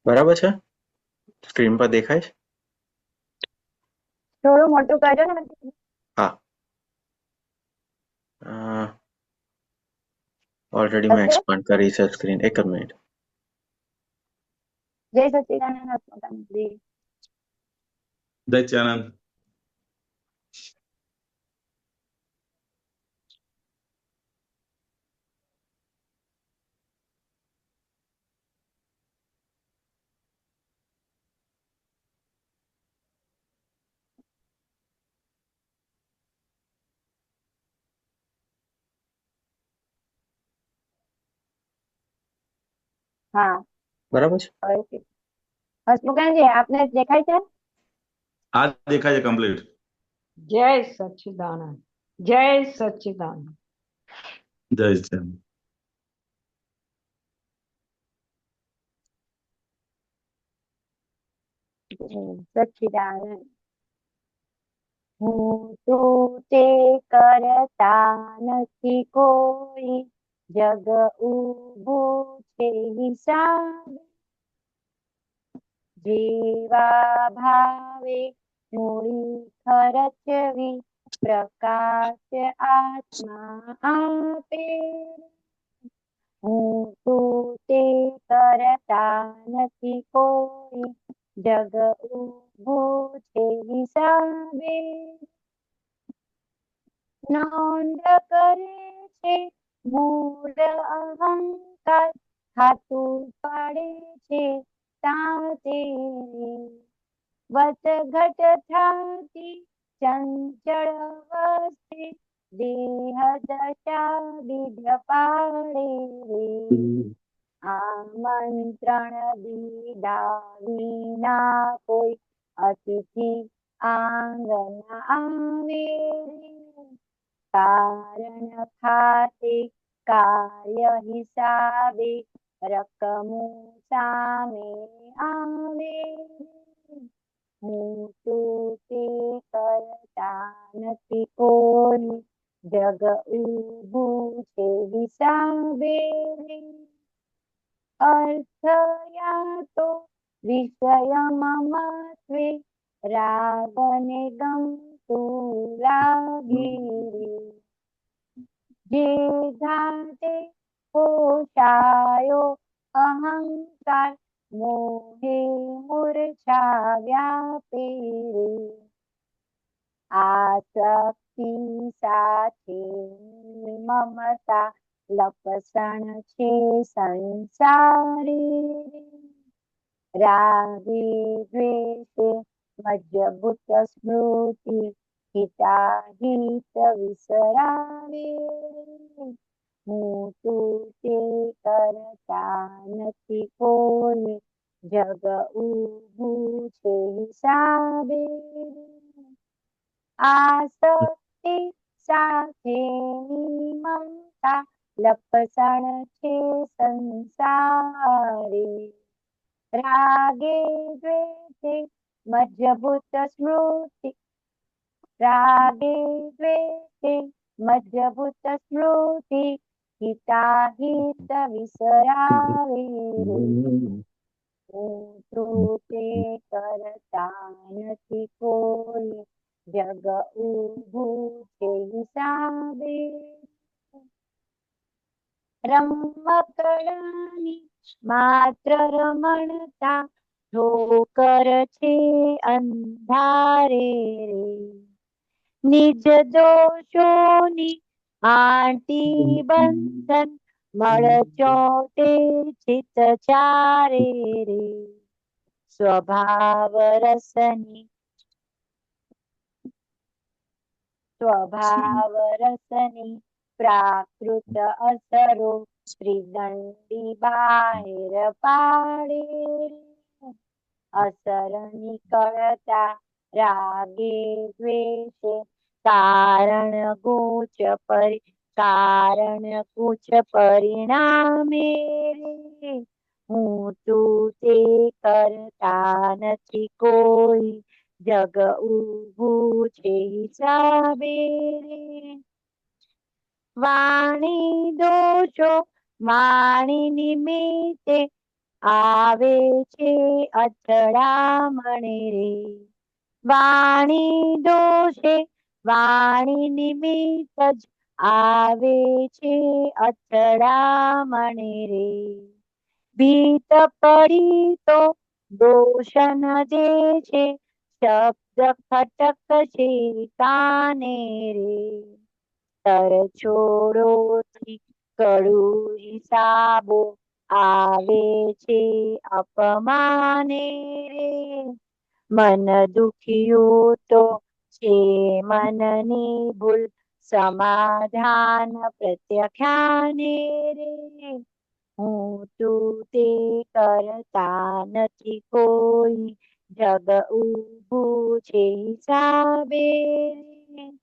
બરાબર છે? સ્ક્રીન પર દેખાય છે? થોડું મોટું કરજો ને. હા. ઓલરેડી મેં હશે. એક્સપાન્ડ કરી છે સ્ક્રીન. એક જ મિનિટ. જય સચિદાનંદ આત્માનંદ. દૈત્યાનંદ. હા, બરાબર છે? હવે હસમુખાનજી આપને દેખાય છે? આ દેખાય છે કમ્પ્લીટ. જય સચ્ચિદાનંદ. જય સચ્ચિદાનંદ. જય શ્યામ. સચ્ચિદાનંદ. હું તું તે કરતા નથી કોઈ, જગ ઊભું છે હિસાબે. જેવા ભાવે મૂડી ખર્ચવી, પ્રકાશ આત્મા આપે. હું તું તે કરતા નથી કોઈ, જગ ઊભું છે હિસાબે. નોંધ કરે છે મૂળ અહંકાર, ખાતું પાડે છે તાતે. વચઘટ થાતી ચંચળ વસ્તી, દેહ દશા વિધ પાડે રે. આમંત્રણ દીધા વિના કોઈ, અતિથિ આંગણ આવે રે. કારણ ખાતે કાર્ય હિસાબે, રકમો સામે આવે રે. હું તું તે કરતા નથી કોઈ, જગ ઊભું છે હિસાબે રે. અર્થ યા તો વિષય મમત્વે, રાગ ને ગમતું લાગે રે. જે ઘાતે પોષાયો અહંકાર, મોહે મૂર્છા વ્યાપે રે. આસક્તિ સાથે મમતા, લપસણ છે સંસારી રે. રાગે દ્વેષે મજબૂત સ્મૃતિ, હિતાહિત વિસરાવે રે. હું તું તે કરતા નથી કોઈ, જગ ઊભું છે હિસાબે રે. આસક્તિ સાથેની મમતા, લપસણ છે સંસારે. રાગે દ્વેષે મજબૂત સ્મૃતિ, રાગે દ્વેષે મજબૂત સ્મૃતિ, હિતાહિત વિસરાવે રે. હું તું તે કરતા નથી કોઈ, જગ ઊભું છે હિસાબે. રમકડાની માત્ર રમણતા, ઠોકર છે અંધારે રે. નિજ દોષોની આંટી બંધન, મળ ચોટે ચિત ચારે રે. સ્વભાવ રસની પ્રાકૃત અસરો, ત્રિદંડી બાહેર પાડે રે. અસર નીકળતા રાગે દ્વેષે, કારણ કૂચ પરિણામે રે. હું તું તે કરતા નથી કોઈ, જગ ઊભું છે હિસાબે રે. વાણી દોષો વાણી નિમિત્તે, આવે છે અથડામણે રે વાણી દોષે વાણી નિમિત્ત જ આવે છે અથડામણે રે ભીત પડી તો દોષન દે છે શબ્દ ખટક છે કાને રે તર છોડોથી કડું હિસાબો આવે છે અપમાને રે મન દુખ્યું તો છે મનની ભૂલ સમાધાન પ્રત્યાખ્યાને રે હું તું તે કરતા નથી કોઈ જગ ઊભું છે હિસાબે રે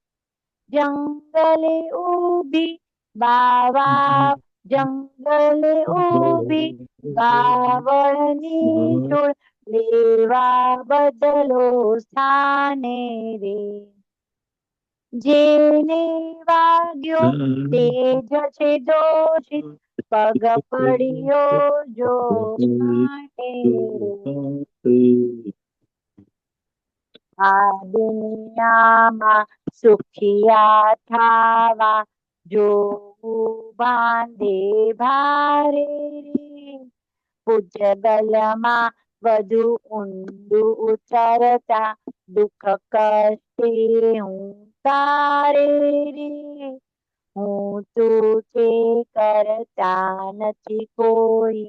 જંગલે ઊભી બાવા જંગલે ઊભી બાવળની જોડ લેવા બદલો સ્થાને રે જેને વાગ્યો તે જ છે દોષિત પગ પડ્યો જો માટે રે આ દુનિયામાં સુખિયા થાવા જોવું બાંધે ભારે રે પૂજ્ય બલમાં વધુ ઊંડું ઉતરતા દુઃખ કષ્ટે હું તારે રે હું તું તે કરતા નથી કોઈ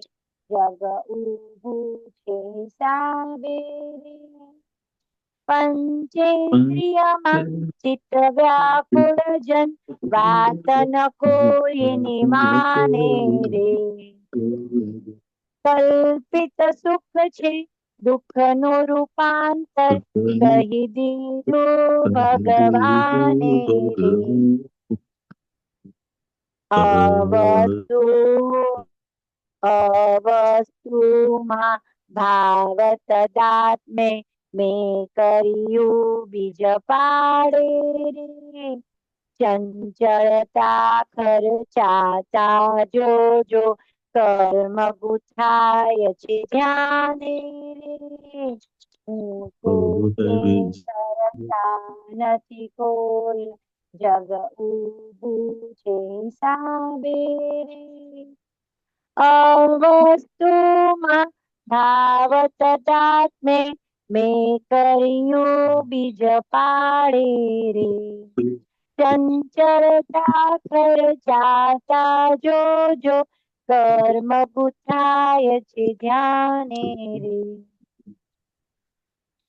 જગ ઊભું છે હિસાબે રે પંચેન્દ્રિયમાં ચિત્ત વ્યાકુળ જન વાત ન કોઈની માને રે કલ્પિત સુખ છે દુઃખનું રૂપાંતર કહી દીધું ભગવાને રે અવસ્તુમાં ભાવ તદાત્મે મેં કર્યું બીજ પાડે રે ચંચળતા ખર્ચાતા જોજો કર્મ ગુથાય છે ધ્યાને રે હું પોતે કરતા નથી કોઈ જગ ઊભું છે હિસાબે રે અવસ્તુમાં ભાવ તદાત્મે મેં કર્યું બીજ પાડે રે ચંચળતા ખર્ચાતા જોજો કર્મ ગુથાય છે ધ્યાને રે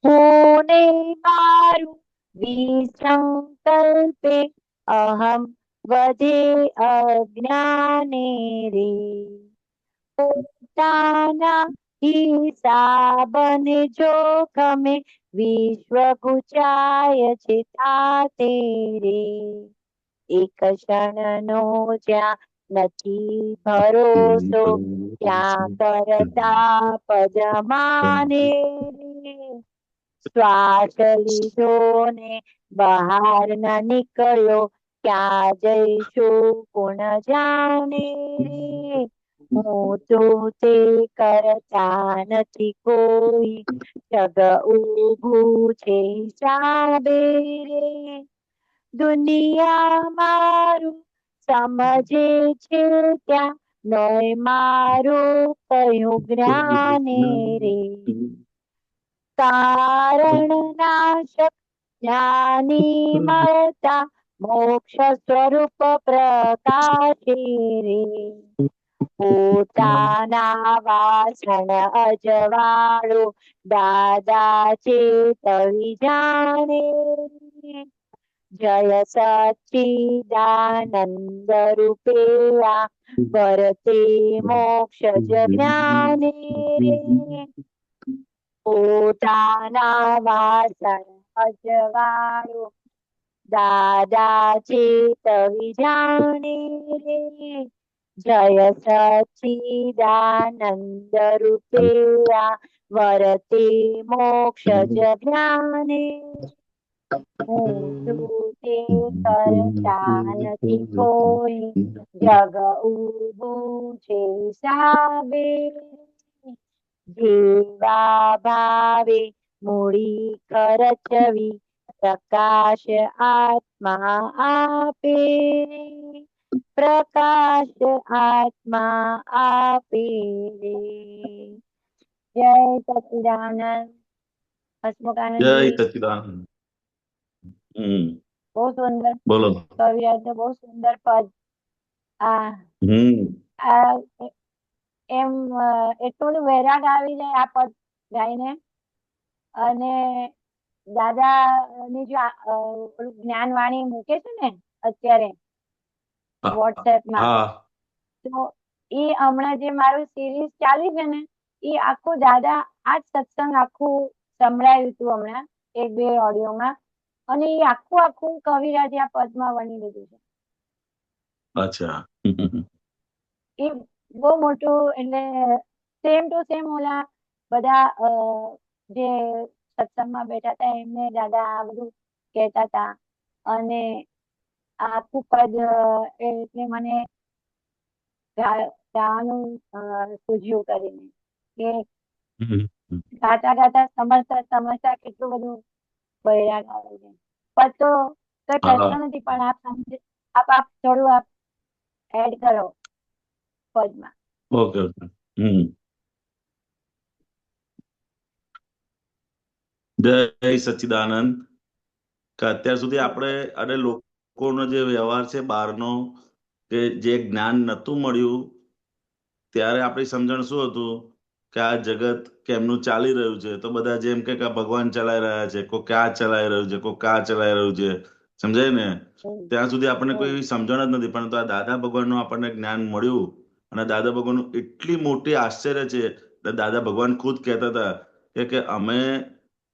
હું ને મારું વિસંકલ્પે અહમ વધે અજ્ઞાને રે પોતાના હિસાબને જોખમે વિશ્વ ગુચાય છે તાતે રે એક ક્ષણનો જ્યાં નથી ભરોસો ત્યાં કરતા પદમાને રે શ્વાસ લીધો ને બહાર ન નીકળ્યો ક્યાં જઈશું કોણ જાણે રે હું તું તે કરતા નથી કોઈ જગ ઊભું છે હિસાબે રે દુનિયા મારું સમજે છે ત્યાં નોય મારું કયું જ્ઞાને રે કારણ નાશક જ્ઞાની મળતા મોક્ષ સ્વરૂપ પ્રકાશે રે પોતાના વાસણ અજવાળો દાદા ચેતવી જાણે જય સચ્ચિદાનંદ રૂપે આ વર્તે મોક્ષ જ જ્ઞાને રે પોતાના વાસણ અજવાળો દાદા ચેતવી જાણે રે જય સચ્ચિદાનંદ રૂપે આ વર્તે મોક્ષ જ જ્ઞાને હું તું તે કરતા નથી કોઈ જગ ઊભું છે હિસાબે જેવા ભાવે મૂડી ખર્ચવી, પ્રકાશ આત્મા આપે રે, પ્રકાશ આત્મા આપે રે. જય સચિદાનંદ. જય હસમુખાનંદજી, સચિદાનંદ. હમ બહુ સુંદર બોલો. કવિરાજ, બહુ સુંદર પદ. આ હમ આ એમ એટલું બધું વૈરાગ આવી જાય આ પદ ગાઈને. અને દાદા ની જો ઓલું જ્ઞાનવાણી મૂકે છે ને અત્યારે વોટ્સએપમાં, હા તો એ હમણાં જે મારું સિરીઝ ચાલી છે ને, એ આખું દાદા આ જ સત્સંગ આખું સંભળાયું હતું હમણાં 1-2 ઓડિયોમાં. અને એ આખું આખું કવિરાજ આ પદમાં વણી લીધું છે. અચ્છા. એ બહુ મોટું, એટલે સેમ ટુ સેમ ઓલા બધા જે સત્સંગમાં બેઠા હતા એમને દાદા આ બધું કહેતા હતા. અને આ આખું પદ એટલે મને ગાવાનું સૂઝ્યું કરીને કે ગાતા ગાતા સમજતા સમજતા કેટલું બધું વૈરાગ આવે છે. પદ તો કઈ હા પ્રશ્ન નથી, પણ આપ થોડું આપ એડ કરો પદમાં. Okay okay. જય સચિદાનંદ. કે અત્યાર સુધી આપણે અને લોકોનો જે વ્યવહાર છે બહારનો, કે જે જ્ઞાન નહોતું મળ્યું ત્યારે આપણી સમજણ શું હતું કે આ જગત કેમનું ચાલી રહ્યું છે, તો બધા જેમ કે આ ભગવાન ચલાવી રહ્યા છે, કોઈ ક્યાં ચલાવી રહ્યું છે, કોઈ ક્યાં ચલાવી રહ્યું છે, સમજાય ને. ત્યાં સુધી આપણને કોઈ એવી સમજણ જ નથી, પરંતુ આ દાદા ભગવાનનું આપણને જ્ઞાન મળ્યું. અને દાદા ભગવાનનું એટલી મોટી આશ્ચર્ય છે. દાદા ભગવાન ખુદ કહેતા હતા કે અમે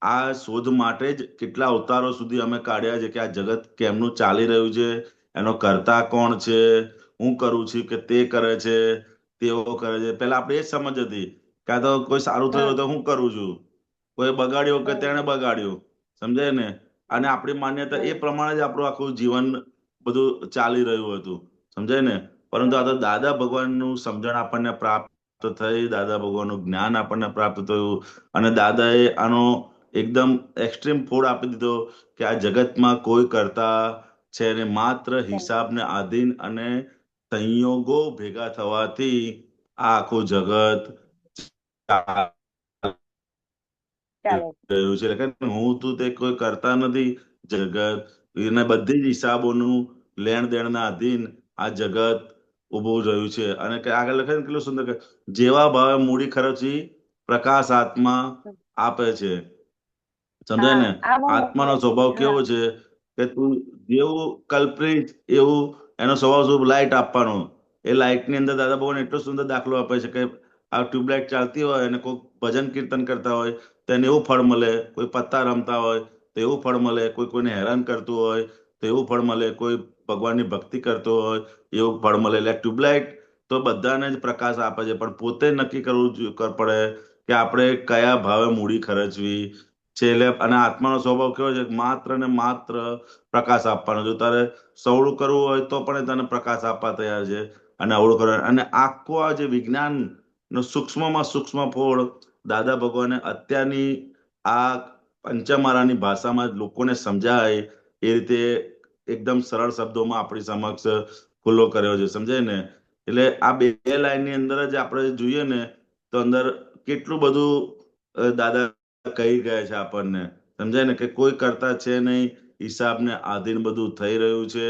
આ શોધ માટે જ કેટલા અવતારો સુધી અમે કાઢ્યા છે કે આ જગત કેમનું ચાલી રહ્યું છે, એનો કરતા કોણ છે, હું કરું છું કે તે કરે છે, તેઓ કરે છે. પેલા આપણે એ જ સમજ હતી કે આ તો કોઈ સારું થયું તો હું કરું છું, કોઈ બગાડ્યો કે તેણે બગાડ્યું, સમજાય ને. અને આપણી માન્યતા એ પ્રમાણે જ આપણું આખું જીવન બધું ચાલી રહ્યું હતું, સમજાય ને. પરંતુ આ તો દાદા ભગવાનનું સમજણ આપણને પ્રાપ્ત થઈ, દાદા ભગવાનનું જ્ઞાન આપણને પ્રાપ્ત થયું. અને દાદાએ આનો એકદમ એક્સ્ટ્રીમ ફોડ આપી દીધો કે આ જગતમાં કોઈ કરતા છે ને, માત્ર હિસાબને આધીન અને સંયોગો ભેગા થવાથી આ આખું જગત ચાલે રહ્યું છે. એટલે કે હું તું તે કોઈ કરતા નથી. જગત એને બધી જ હિસાબોનું લેણ દેણના આધીન આ જગત ઉભું રહ્યું છે. અને આગળ લખે ને કેટલું સુંદર કે જેવા ભાવે મૂડી ખર્ચી, પ્રકાશ આત્મા આપે છે. સમજાય ને. આ બહુ આત્માનો મોટું. સ્વભાવ હા કેવો છે કે તું જેવું કલ્પ્રિટ એવું એનો સ્વભાવ શું, લાઈટ આપવાનો. એ લાઈટ ની અંદર દાદા ભગવાન એટલો સુંદર દાખલો આપે છે કે આ ટ્યુબલાઇટ ચાલતી હોય અને કોઈ ભજન કીર્તન કરતા હોય તો એને એવું ફળ મળે, કોઈ પત્તા રમતા હોય તો એવું ફળ મળે, કોઈ કોઈને હેરાન કરતું હોય તો એવું ફળ મળે, કોઈ ભગવાનની ભક્તિ કરતો હોય એવું ફળ મળે. એટલે ટ્યુબલાઇટ તો બધાને જ પ્રકાશ આપે છે, પણ પોતે નક્કી કરવું પડે કે આપણે કયા ભાવે મૂડી ખર્ચવી છે. એટલે અને આત્માનો સ્વભાવ કેવો છે, માત્ર ને માત્ર પ્રકાશ આપવાનો. જો તારે સવળું કરવું હોય તો પણ તને પ્રકાશ આપવા તૈયાર છે, અને અવળું કરવાનું. અને આખું આ જે વિજ્ઞાન નો સૂક્ષ્મમાં સૂક્ષ્મ ફોડ દાદા ભગવાને અત્યારની આ પંચમારાની ભાષામાં લોકોને સમજાય એ રીતે એકદમ સરળ શબ્દોમાં આપણી સમક્ષ ખુલ્લો કર્યો છે, સમજાય ને. એટલે આ બે લાઈનની અંદર જ આપણે જોઈએ ને તો અંદર કેટલું બધું દાદા કહી ગયા છે આપણને, સમજાય ને. કે કોઈ કરતા છે નહીં, હિસાબને આધીન બધું થઈ રહ્યું છે.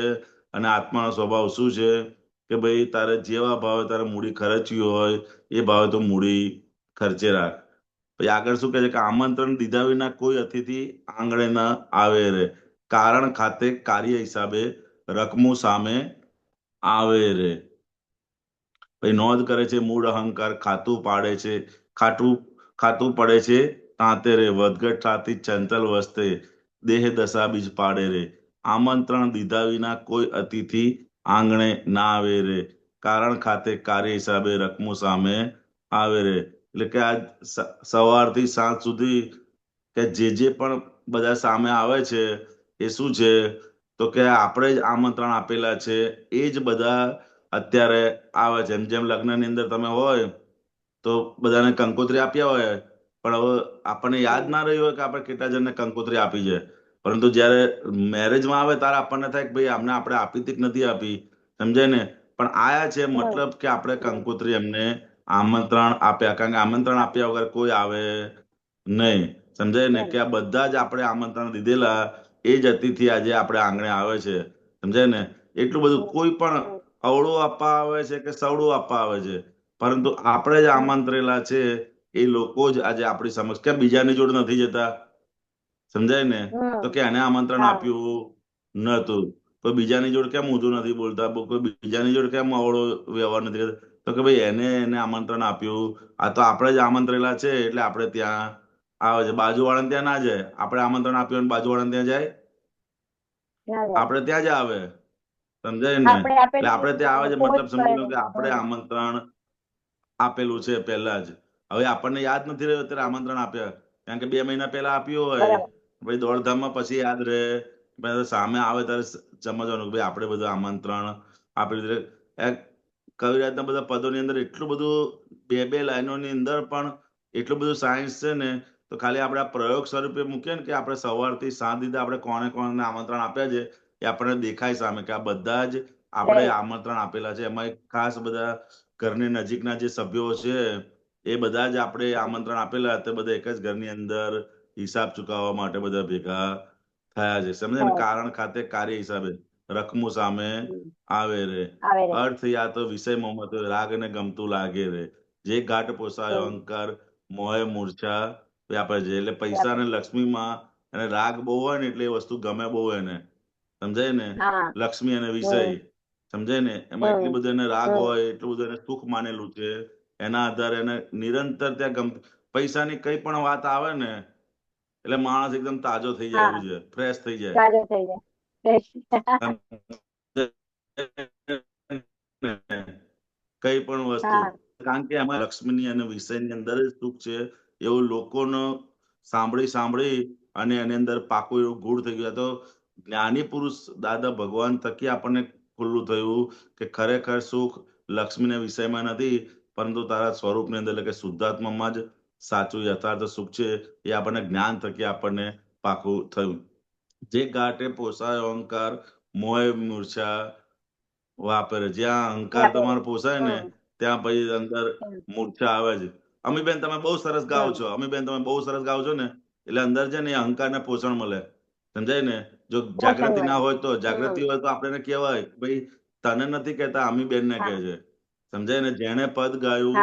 અને આત્માનો સ્વભાવ શું છે કે ભાઈ તારે જેવા ભાવે તારે મૂડી ખર્ચવી હોય એ ભાવે તો મૂડી ખર્ચે રાખ. પછી આગળ શું કહે છે કે આમંત્રણ દીધા વિના કોઈ અતિથિ આંગણે ન આવે રે, કારણ ખાતે કાર્ય હિસાબે રકમો સામે આવે રે. પછી નોંધ કરે છે મૂળ અહંકાર ખાતું પાડે છે, ખાતું ખાતું પડે છે તાંતે રે, વધઘટ થતી ચંચલ વસ્તે દેહ દશા બીજ પાડે રે. આમંત્રણ દીધા વિના કોઈ અતિથિ આંગણે ના આવે રે, કારણ ખાતે કાર્ય હિસાબે રકમો સામે આવે રે. એટલે કે આ સવારથી સાંજ સુધી કે જે પણ બધા સામે આવે છે એ શું છે તો કે આપણે જ આમંત્રણ આપેલા છે, એ જ બધા અત્યારે આવે છે. જેમ જેમ લગ્નની અંદર તમે હોય તો તો બધાને કંકોત્રી આપ્યા હોય, પણ હવે આપણને યાદ ના રહ્યું હોય કે આપણે કેટલા જણને કંકોત્રી આપી છે. પરંતુ જ્યારે મેરેજમાં આવે ત્યારે આપણને થાય કે ભાઈ આમને આપણે આપી હતી કે નથી આપી, સમજાય ને. પણ આયા છે મતલબ કે આપણે કંકોત્રી એમને આમંત્રણ આપ્યા, કારણ કે આમંત્રણ આપ્યા વગર કોઈ આવે નહીં, સમજાય ને. કે આ બધા જ આપણે આમંત્રણ દીધેલા એ જ અતિથિ આજે આપણે આંગણે આવે છે, સમજાય ને. એટલું બધું કોઈ પણ અવળું આપવા આવે છે કે સવળું આપવા આવે છે, પરંતુ આપણે જ આમંત્રેલા છે એ લોકો જ આજે આપણી સમક્ષ, કેમ બીજાની જોડે નથી જતા, સમજાય ને. તો કે એને આમંત્રણ આપ્યું નતું, કોઈ બીજાની જોડે કેમ ઊંધું નથી બોલતા, કોઈ બીજાની જોડે કેમ અવળો વ્યવહાર નથી કરતા, તો કે ભાઈ એને આમંત્રણ આપ્યું, આ તો આપણે જ આમંત્રેલા છે એટલે આપણે ત્યાં આવે છે. બાજુવાળાને ત્યાં ના જાય, આપણે આમંત્રણ આપ્યું અને બાજુવાળાને ત્યાં જાય, આપણે ત્યાં જ આવે, સમજાય ને. એટલે આપણે ત્યાં આવે છે મતલબ સમજી લો કે આપણે આમંત્રણ આપેલું છે પહેલા જ. હવે આપણને યાદ નથી રહ્યું અત્યારે આમંત્રણ આપ્યા, કારણ કે 2 મહિના પહેલા આપ્યું હોય, ભાઈ દોડધામમાં પછી યાદ રહે. સામે આવે ત્યારે સમજવાનું કે ભાઈ આપણે બધું આમંત્રણ આપી દીધું. કવિરાજના બધા પદોની અંદર એટલું બધું 2 લાઈનોની અંદર પણ એટલું બધું સાયન્સ છે ને. તો ખાલી આપણે આ પ્રયોગ સ્વરૂપે મૂકીએ ને કે આપણે સવારથી સાંજ સુધી આપણે કોને કોને આમંત્રણ આપ્યા છે એ આપણને દેખાય સામે કે આ બધા જ આપણે આમંત્રણ આપેલા છે. એમાં એક ખાસ બધા ઘરની નજીકના જે સભ્યો છે એ બધા જ આપણે આમંત્રણ આપેલા હતા. બધા એક જ ઘરની અંદર હિસાબ ચૂકવવા માટે બધા ભેગા થયા છે, સમજે ને. કારણ ખાતે કાર્ય હિસાબે રકમું સામે આવે રે, અર્થ યા તો વિષય મોહમ્મદ રાગ ને ગમતું લાગે રે, જે ઘાટ પોસાયો અહંકાર મોહે મૂર્છા વ્યાપે છે. એટલે પૈસા અને લક્ષ્મીમાં અને રાગ બહુ હોય ને એટલે એ વસ્તુ ગમે બહુ એને, સમજાય ને. લક્ષ્મી અને વિષય, સમજાય ને. એમાં એટલી બધું એને રાગ હોય, એટલું બધું એને સુખ માનેલું છે. એના આધારે એને નિરંતર ત્યાં પૈસાની કઈ પણ વાત આવે ને એટલે માણસ એકદમ તાજો થઈ જાય, એવું છે, ફ્રેશ થઈ જાય. કઈ પણ વસ્તુ, કારણ કે એમાં લક્ષ્મીની અને વિષયની અંદર જ સુખ છે એવું લોકોનો સાંભળી અને એની અંદર પાકું એવું ગૂઢ થઈ ગયું. તો જ્ઞાની પુરુષ દાદા ભગવાન થકી આપણને ખુલ્લું થયું કે ખરેખર સુખ લક્ષ્મીના વિષયમાં નથી, પરંતુ તારા સ્વરૂપની અંદર, એટલે કે શુદ્ધાત્મામાં જ સાચું યથાર્થ સુખ છે. એ આપણને જ્ઞાન થકી આપણને પાકું થયું. જે ઘાટે પોસાયો અહંકાર મોહે મૂર્છા વાપરે. જ્યાં અહંકાર તમારો પોસાય ને ત્યાં પછી અંદર મૂર્છા આવે છે. અમીબેન તમે બહુ સરસ ગાઓ છો, અમીબેન તમે બહુ સરસ ગાઓ છો ને, એટલે અંદર છે ને એ અહંકારને પોષણ મળે, સમજાય ને. જો જાગૃતિ ના હોય તો, જાગૃતિ હોય તો આપણે કહેવાય ભાઈ તને નથી કહેતા અમીબેન ને કહે છે, સમજાય ને. જેને પદ ગાયું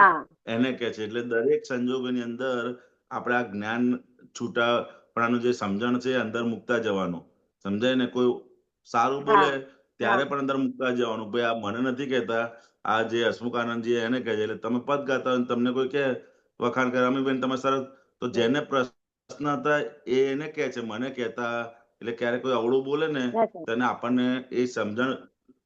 એને કહે છે. એટલે દરેક સંજોગોની અંદર આપણે આ જ્ઞાન છૂટાપણાનું જે સમજણ છે અંદર મૂકતા જવાનું, સમજાય ને. કોઈ સારું બોલે ત્યારે પણ અંદર મૂકતા જવાનું, ભાઈ આ મને નથી કહેતા, આ જે હસમુખ આનંદજી એને કહે છે. એટલે તમે પદ ગાતા હોય તમને કોઈ કહે વખાણ કરે અમીબેન તમે સરસ, તો જેને પ્રશ્ન હતા એ એને કહે છે, મને કહેતા. એટલે ક્યારે કોઈ અવળું બોલે ને તેને આપણને એ સમજણ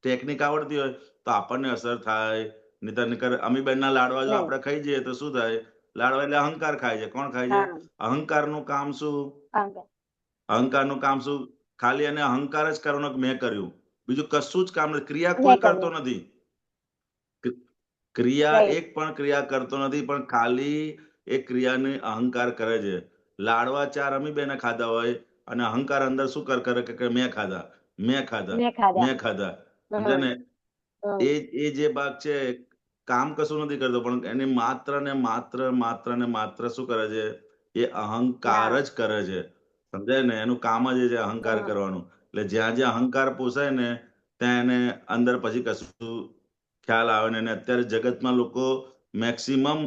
ટેકનિક આવડતી હોય તો આપણને અસર થાય. નહીતર અમીબેન ના લાડવા જો આપણે ખાઈ જઈએ તો શું થાય? લાડવા એટલે અહંકાર ખાય છે. કોણ ખાય છે? અહંકારનું કામ શું? અહંકારનું કામ શું? ખાલી એને અહંકાર જ કરવાનો કે મેં કર્યું, બીજું કશું જ કામ નથી. ક્રિયા કોઈ કરતો નથી, ક્રિયા એક પણ ક્રિયા કરતો નથી, પણ ખાલી એ ક્રિયાને અહંકાર કરે છે. લાડવા 4 અમીબેને ખાધા હોય અને અહંકાર અંદર શું કરે કે મેં ખાધા, મેં ખાધા, મેં ખાધા, સમજે ને. એ જે ભાગ છે કામ કશું નથી કરતો, પણ એની માત્ર ને માત્ર શું કરે છે? એ અહંકાર જ કરે છે, સમજાય ને. એનું કામ જ એ છે અહંકાર કરવાનું. એટલે જ્યાં જ્યાં અહંકાર પોસાય ને ત્યાં એને અંદર પછી કશું ખ્યાલ આવે ને. અત્યારે જગતમાં લોકો મેક્સિમમ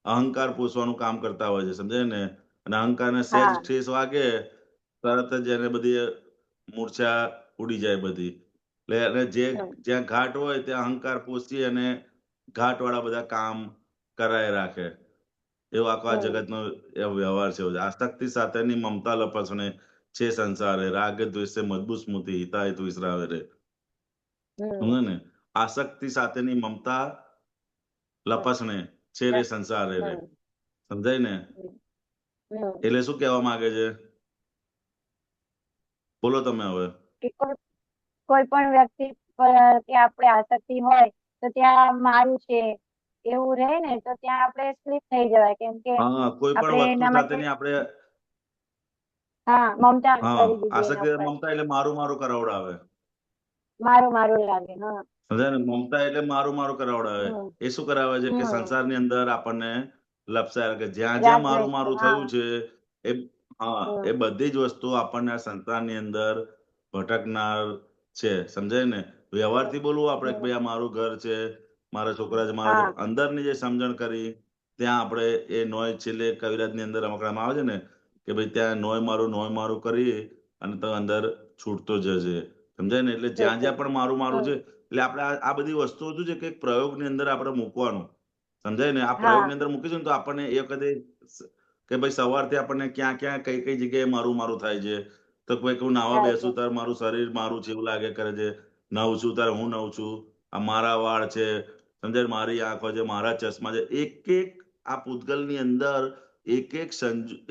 અહંકાર પોષવાનું કામ કરતા હોય છે, સમજાય ને. અને અહંકારને સહેજ ઠેસ વાગે તરત જ એને બધી મૂર્છા ઉડી જાય બધી. એટલે જ્યાં ઘાટ હોય ત્યાં અહંકાર પોષી અને ઘાટ વાળા બધા કામ કરાય રાખે. એવો આખો આ જગતનો એવો વ્યવહાર છે. આસક્તિ સાથેની મમતા લપસણે છે સંસારે, રાગ દ્વેષે મજબૂત સ્મૃતિ હિતાય તું વિસરાવે રે, સમજે ને. આસક્તિ સાથેની મમતા લપસણે છે રે સંસારે રે, સમજાય ને. એટલે શું કહેવા માંગે છે? બોલો તમે હવે. કોઈ પણ વ્યક્તિ પર કે આપણે આસક્તિ હોય તો ત્યાં મારું છે, એવું રહે ને તો ત્યાં આપણે સ્લીપ થઈ જવાય, કેમ કે હા, કોઈ પણ આપણે વસ્તુ એના માટે સાથેની આપણે મમતા હા કરી દીધી એના આસક્તિ, ઉપર, મમતા એટલે મારું મારું કરાવડાવે. મારું મારું લાગે. સમજાય ને? મમતા એટલે મારું મારું કરાવડાવે. હમ એ શું કરાવે છે કે હમ સંસારની અંદર આપણને લપસાય કે જ્યાં જ્યાં રાગ મારું દ્વેષ, મારું હા. થયું છે એ એ હમ બધી જ વસ્તુ આપણને આ સંસારની અંદર ભટકનાર છે. સમજાય ને? વ્યવહારથી બોલવું આપણે કે હમ ભાઈ આ મારું ઘર છે, મારા છોકરા છે, મારા હા અંદરની જે સમજણ કરી ત્યાં આપણે એ નોય છેલ્લે કવિરાજની અંદર રમકડામાં આવે છે ને કે ભાઈ ત્યાં નોય મારું કરી અને તો અંદર છૂટતો જશે. સમજાય ને? એટલે જ્યાં જ્યાં પણ મારું મારું છે એટલે આપણે આ બધી વસ્તુઓ શું છે કે એક પ્રયોગની અંદર આપણે મૂકવાનું. સમજાય ને? આ હા પ્રયોગની અંદર મૂકીશું ને તો આપણને એ વખતે કે ભાઈ સવારથી આપણને ક્યાં ક્યાં કઈ કઈ જગ્યાએ મારું મારું થાય છે. તો કોઈ હું નાવા થાય છે. બેસું ત્યારે મારું શરીર મારું છે એવું લાગે કરે છે. નવ છું ત્યારે હું નવ છું. આ મારા વાળ છે, સમજાય? મારી આંખો છે, મારા ચશ્મા છે. એક એક આ પૂતગલની અંદર એક એક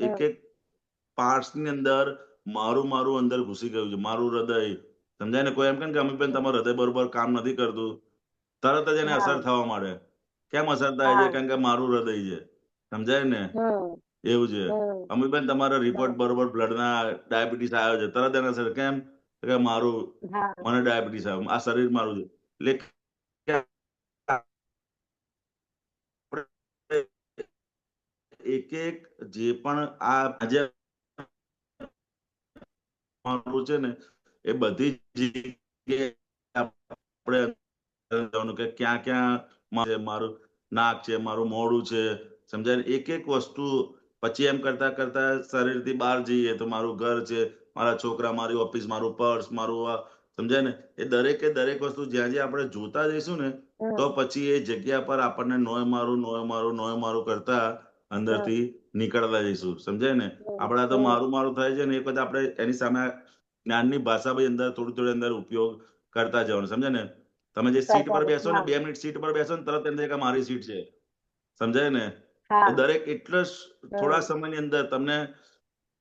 એક એક પાર્ટ્સ ની અંદર મારું મારું અંદર ઘૂસી ગયું છે. મારું હૃદય, સમજાય ને? કોઈ એમ કે અમિતભાઈ તમારું હૃદય બરોબર કામ નથી કરતું, તરત જ એને હા અસર થવા માંડે. કેમ અસર થાય છે? હા કારણ કે મારું હૃદય છે. સમજાય ને? હમ એવું છે. હમ અમિતભાઈ તમારા રિપોર્ટ બરોબર બ્લડના ડાયાબિટીસ આવ્યો છે, તરત એને અસર. કેમ? કે મારું, હા મને ડાયાબિટીસ આવ્યો, આ શરીર મારું છે. એટલે એક એક જે પણ આ આજે મારું છે ને એ બધી જગ્યાએ આપણે જવાનું કે ક્યાં ક્યાં મારું નાક છે, મારું મોઢું છે. સમજાય ને? એક એક વસ્તુ પછી એમ કરતા કરતા શરીરથી બહાર જઈએ તો મારું ઘર છે, મારા છોકરા, મારી ઓફિસ, મારું પર્સ, મારું સમજાય ને? એ દરેકે દરેક વસ્તુ જ્યાં જ્યાં આપણે જોતા જઈશું ને તો હમ પછી એ જગ્યા પર આપણને નોય મારું નોય મારું નોય મારું કરતા હમ અંદરથી નીકળતા જઈશું. સમજાય ને? હમ આપણા તો હમ મારું મારું થાય છે ને એ વખતે આપણે એની સામે જ્ઞાનની ભાષા બી અંદર થોડી થોડી અંદર ઉપયોગ કરતા જવાનું. સમજે ને? તમે જે સીટ કરતા પર રહે. બેસો ને હા 2 મિનિટ સીટ પર બેસો ને તરત એમ થાય કે મારી સીટ છે. સમજાય ને? હા એ દરેક એટલે થોડા હમ સમયની અંદર તમને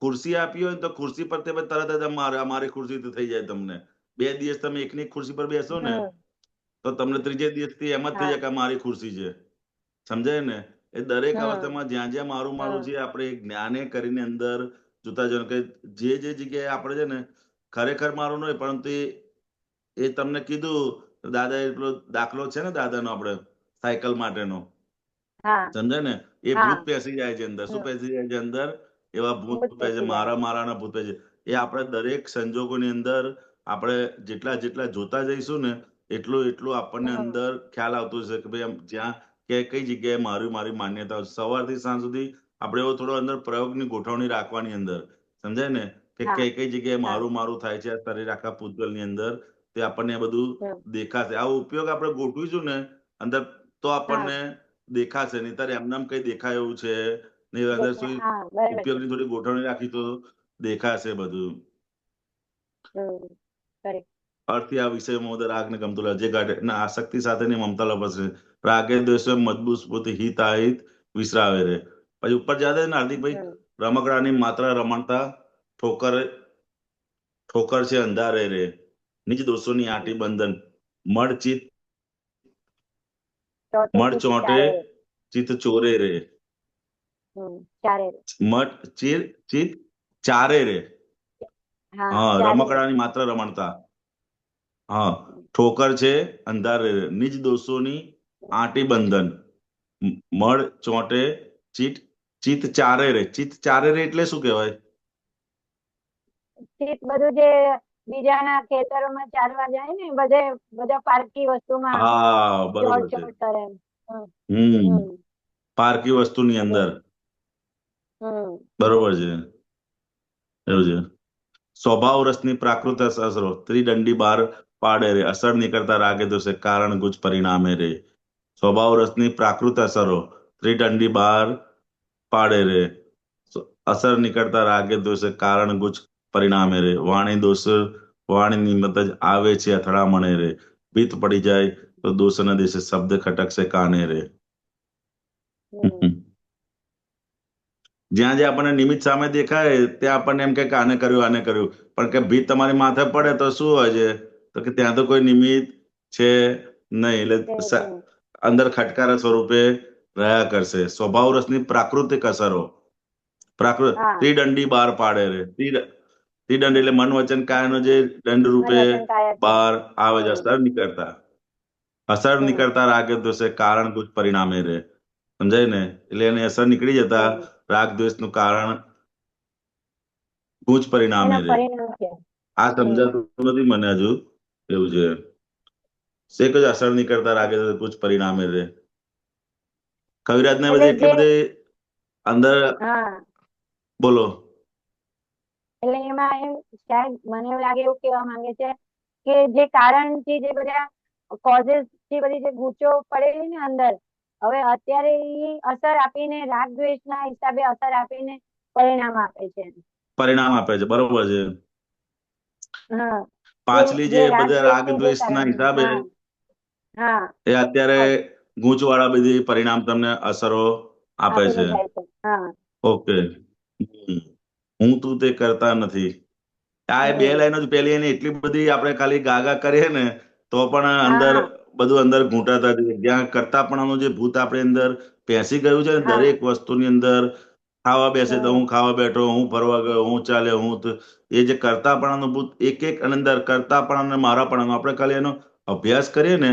ખુરશી આપી હોય ને તો ખુરશી પર તરત જ મારી ખુરશી થઈ જાય. તમને 2 દિવસ તમે એકની ખુરશી પર બેસો ને હમ તો તમને ત્રીજે દિવસથી એમ જ થઈ હા જાય કે આ મારી ખુરશી છે. સમજાય ને? એ દરેક હમ અવસ્થામાં જ્યાં જ્યાં મારું મારું હમ છે આપણે જ્ઞાને કરીને અંદર જોતા જવાનું કે જે જે જગ્યાએ આપણે છે ને ખરેખર મારું નહીં, પરંતુ એ તમને કીધું દાદા એટલો દાખલો છે ને દાદાનો આપણે સાયકલ માટેનો. હા સમજાય ને? એ હા ભૂત પેસી જાય છે અંદર. શું હમ પેસી જાય છે અંદર? એવા ભૂત ભૂત પેસે, બેસી જાય. મારાના ભૂત પેસે. એ આપણે દરેક સંજોગોની અંદર આપણે જેટલા જેટલા જોતા જઈશું ને એટલું એટલું આપણને હમ અંદર ખ્યાલ આવતો હશે કે ભાઈ આમ જ્યાં કે કઈ જગ્યાએ મારી માન્યતા સવારથી સાંજ સુધી આપણે એવો થોડો અંદર પ્રયોગની ગોઠવણી રાખવાની અંદર. સમજાય ને? કે હા કઈ કઈ જગ્યાએ હા મારું મારું થાય છે આ શરીર આખા પૂતગલની અંદર તે આપણને બધું હમ દેખાશે. આવો ઉપયોગ આપણે ગોઠવીશું ને અંદર તો હા આપણને દેખાશે. નહીંતર એમનેમ કઈ દેખાય એવું છે નહીં. અંદર દેખાય. શું હા બરાબર છે. ઉપયોગની થોડી ગોઠવણી રાખી તો દેખાશે બધું. કરેક્ટ. અર્થથી આ વિષયમાં ઉદર રાગને ગમતું લાગે જે ગાઢ ના આસક્તિ સાથેની મમતા લપસશે. રાગે દ્વેષે મજબૂત સ્ફૂર્તિ હિત આહિત વિસરાવે રે. પછી ઉપર જાદે ને હાર્દિકભાઈ હમ રમકડાની માત્ર રમણતા ઠોકર ઠોકર છે અંધારે રે. નિજ દોષોની હમ આંટી બંધન મળ ચિત ચોથે મળ ચિત્ત ચોંટે ચારે. ચિત ચોરે રે. ચારે. મઠ ચીર ચિત ચારે રે. હા હા, ચારે. રમકડાની માત્ર રમણતા. હા, ઠોકર છે અંધારે રે. નિજ દોષોની આંટી બંધન મળ ચોંટે ચિત ચિત ચારે રે. ચિત ચારે રે એટલે શું કહેવાય? ચિત્ત બધું જે બીજાના ખેતરોમાં ચારવા જાય ને બધે બધા પારકી વસ્તુમાં હા, ચોર બરોબર છે. ચોર કરે. હમ હમ હમ પારકી વસ્તુની અંદર. બધું. હમ બરોબર છે. એવું છે. સ્વભાવ રસની પ્રાકૃત અસરો ત્રિદંડી બાર પાડે રે. અસર નીકળતા રાગે દોષે કારણ ગુજ પરિણામે રે. સ્વભાવ રસની પ્રાકૃત અસરો ત્રિદંડી બાર પાડે રે. અસર નીકળતા રાગે દોષે કારણ ગુજ પરિણામે રે. વાણી દોષ વાણી નિમિત્ત જ આવે છે અથડામણે રે. ભીત પડી જાય તો દોષના દેશે શબ્દ ખટકશે કાને રે. હમ જ્યાં જ્યાં આપણને નિમિત્ત સામે દેખાય ત્યાં આપણને એમ કે આને કર્યું. પણ કે ભીત તમારી માથે પડે તો શું હોય છે? તો કે ત્યાં તો કોઈ નિમિત્ત છે નહીં. એટલે હમ અંદર ખટકારા સ્વરૂપે રહ્યા કરશે. સ્વભાવ રસની પ્રાકૃતિક અસરો હા ત્રિદંડી બહાર પાડે રે. ત્રિદંડ એટલે મન વચન કાયાનો જે દંડ રૂપે મન વચન કાયા છે. બહાર આવે છે. હમ અસર હમ નીકળતા રાગ દ્વેષે કારણ કુછ પરિણામે રે. સમજાય ને? એટલે એની અસર નીકળી જતા હમ રાગ દ્વેષનું કારણ કુછ પરિણામે એના રે. પરિણામ છે. આ સમજાતું નથી મને હજુ. એવું છે. શેક જ અસર નીકળતા રાગે દ્વેષે કુછ પરિણામે રે. કવિરાજને બધી એટલે એટલી જે બધી અંદર હા બોલો. એટલે એમાં એમ શાયદ મને એવું લાગે એવું કહેવા માંગે છે કે જે કારણથી જે બધા કોઝેસ થી બધી જે ગૂંચો પડેલી ને અંદર હવે અત્યારે ઈ અસર આપીને રાગ દ્વેષના હિસાબે અસર આપીને પરિણામ આપે છે. પરિણામ આપે છે. બરોબર છે. હા પાછલી જે જે રાગ બધા રાગ દ્વેષથી જે દ્વેષના કારણ હિસાબે હા હા એ અત્યારે ગૂંચવાળા બધી પરિણામ તમને અસરો આપે આપીને છે. જાય છે. હા ઓકે. હું તું તે કરતા નથી. આ એ બે હમ લાઈનો જ પેલી એની એટલી બધી આપણે ખાલી ગાગા કરીએ ને તો પણ અંદર હા બધું અંદર ઘૂંટાતા જઈએ. જ્યાં કરતાપણાનું જે ભૂત આપણી અંદર પેસી ગયું છે ને હા દરેક વસ્તુની અંદર ખાવા બેસે તો હમ હું ખાવા બેઠો, હું ફરવા ગયો, હું ચાલે, એ જે કરતાપણાનું ભૂત એક એક અંદર કરતાપણા અને મારાપણાનું આપણે ખાલી એનો અભ્યાસ કરીએ ને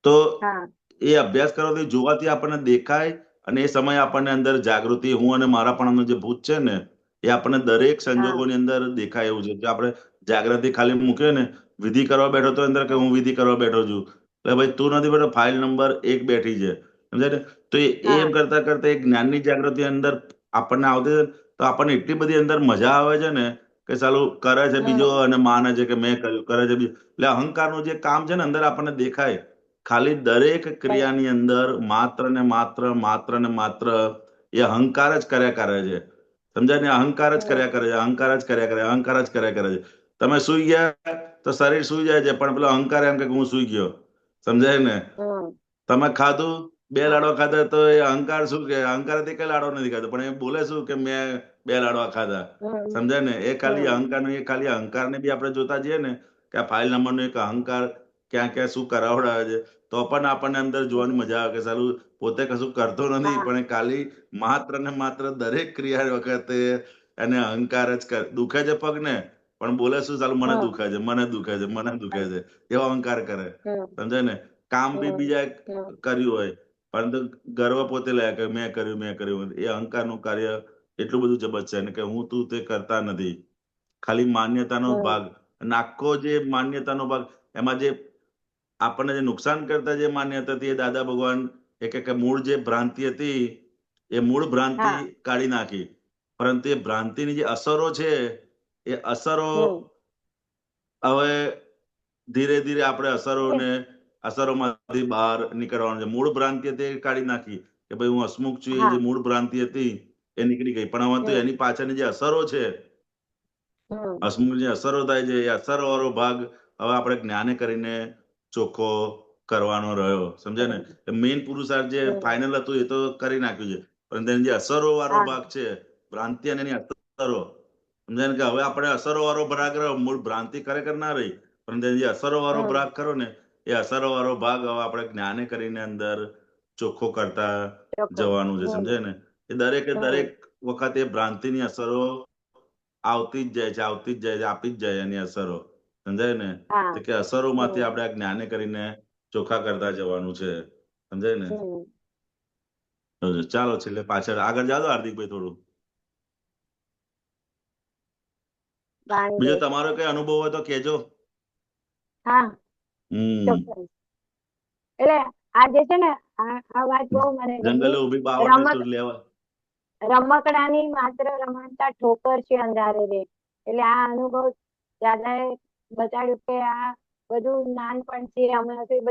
તો હા એ અભ્યાસ કરવાથી જોવાથી આપણને દેખાય અને એ સમયે આપણને અંદર જાગૃતિ હું અને મારાપણાનું જે ભૂત છે ને એ આપણને દરેક હા સંજોગોની અંદર દેખાય એવું છે. જો આપણે જાગૃતિ ખાલી મૂકીએ ને વિધિ કરવા બેઠો તો અંદર કે હું વિધિ કરવા બેઠો છું. એટલે ભાઈ તું નથી બેઠો, ફાઇલ નંબર 1 બેઠી છે. સમજાય ને? તો હા એમ કરતા કરતા એક જ્ઞાનની જાગૃતિ અંદર આપણને આવતી છે તો આપણને એટલી બધી અંદર મજા આવે છે ને કે સાલું કરે છે બીજો હમ અને માને છે કે મેં કર્યું, કરે છે બીજો. એટલે અહંકારનું જે કામ છે ને અંદર આપણને દેખાય. ખાલી દરેક ક્રિયાની અંદર માત્ર ને માત્ર માત્ર ને માત્ર એ અહંકાર જ કર્યા કરે છે. સમજાય ને? અહંકાર જ કર્યા કરે છે. અહંકાર જ કર્યા કરે, અહંકાર જ કર્યા કરે છે. તમે સુઈ ગયા તો શરીર સુઈ જાય છે પણ પેલો અહંકાર એમ કે હું સુઈ ગયો. સમજાય ને? હમ તમે ખાધું, 2 હા લાડવા ખાધા તો એ અહંકાર શું કે અહંકાર કઈ લાડવા નથી ખાધો પણ એ બોલે શું કે મેં 2 લાડવા ખાધા. હમ સમજાય ને? એ ખાલી હમ અહંકારનું એ ખાલી અહંકારને બી આપણે જોતા જઈએ ને કે આ ફાઇલ નંબરનો એક અહંકાર ક્યાં ક્યાં શું કરાવડાવે છે તો પણ આપણને અંદર જોવાની મજા આવે કે સાલું પોતે કશું કરતો નથી હા પણ એ ખાલી માત્ર ને માત્ર દરેક ક્રિયા વખતે એને અહંકાર જ દુખે છે પગ ને પણ બોલે શું સાલું મને હમ દુખે છે, મને દુખે છે, મને દુખે છે. એવો અહંકાર કરે. હમ સમજાય ને? કામ બી હમ બીજા હમ કર્યું હોય પરંતુ ગર્વ પોતે લે કે મેં કર્યું. એ અહંકારનું કાર્ય એટલું બધું જબરજસ્ત છે ને કે હું તું તે કરતા નથી. ખાલી માન્યતાનો હમ ભાગ અને આખો જે માન્યતાનો ભાગ એમાં જે આપણને જે નુકસાન કરતા જે માન્યતા હતી એ દાદા ભગવાન કે મૂળ જે ભ્રાંતિ હતી એ મૂળ ભ્રાંતિ હા કાઢી નાખી. પરંતુ એ ભ્રાંતિની જે અસરો છે એ અસરો હમ હવે ધીરે ધીરે આપણે એ અસરોમાંથી બહાર નીકળવાનું છે. મૂળ ભ્રાંતિ હતી એ કાઢી નાખી કે ભાઈ હું હસમુખ છું. એ હા જે મૂળ ભ્રાંતિ હતી એ નીકળી ગઈ પણ હવે તો હમ એની પાછળની જે અસરો છે હમ હસમુખ જે અસરો થાય છે એ અસરો વાળો ભાગ હવે આપણે જ્ઞાને કરીને ચોખ્ખો કરવાનો રહ્યો. સમજાય હમ ને? મેઇન પુરુષાર્થ જે હમ ફાઇનલ હતું એ તો કરી નાખ્યું છે પણ તેની જે અસરો વાળો હા ભાગ છે ભ્રાંતિ અને એની અસરો સમજાય ને કે હવે આપણે અસરો વાળો ભાગ રહ્યો. મૂળ ભ્રાંતિ ખરેખર ના રહી પણ તેની જે અસરો વાળો હમ ભાગ ખરો ને એ અસરો વાળો ભાગ હવે આપણે જ્ઞાને કરીને અંદર ચોખ્ખો કરતા ચોક્કસ જવાનું છે. સમજાય ને? એ દરેકે હમ દરેક વખતે ભ્રાંતિની અસરો આવતી જ જાય છે, આવતી જ જાય છે, આપી જ જાય એની અસરો. સમજાય ને? હા તો કે અસરોમાંથી હમ આપણે આ જ્ઞાને કરીને ચોખ્ખા કરતા જવાનું છે. સમજાય ને? હમ ચાલો છેલ્લે પાછળ આગળ જાઓ હાર્દિકભાઈ થોડું. બીજો વાંધો તમારો કઈ અનુભવ હોય તો કહેજો. હા હમ ચોક્કસ એટલે આ જે છે ને આ વાત બહુ મને જંગલે ગમી ઉભી બાવળને રમક સુર લેવા. રમકડાની માત્ર રમતા ઠોકર છે અંધારે રે એટલે આ અનુભવ દાદાએ બતાડ્યું કે આ બધું નાનપણથી હમણાંથી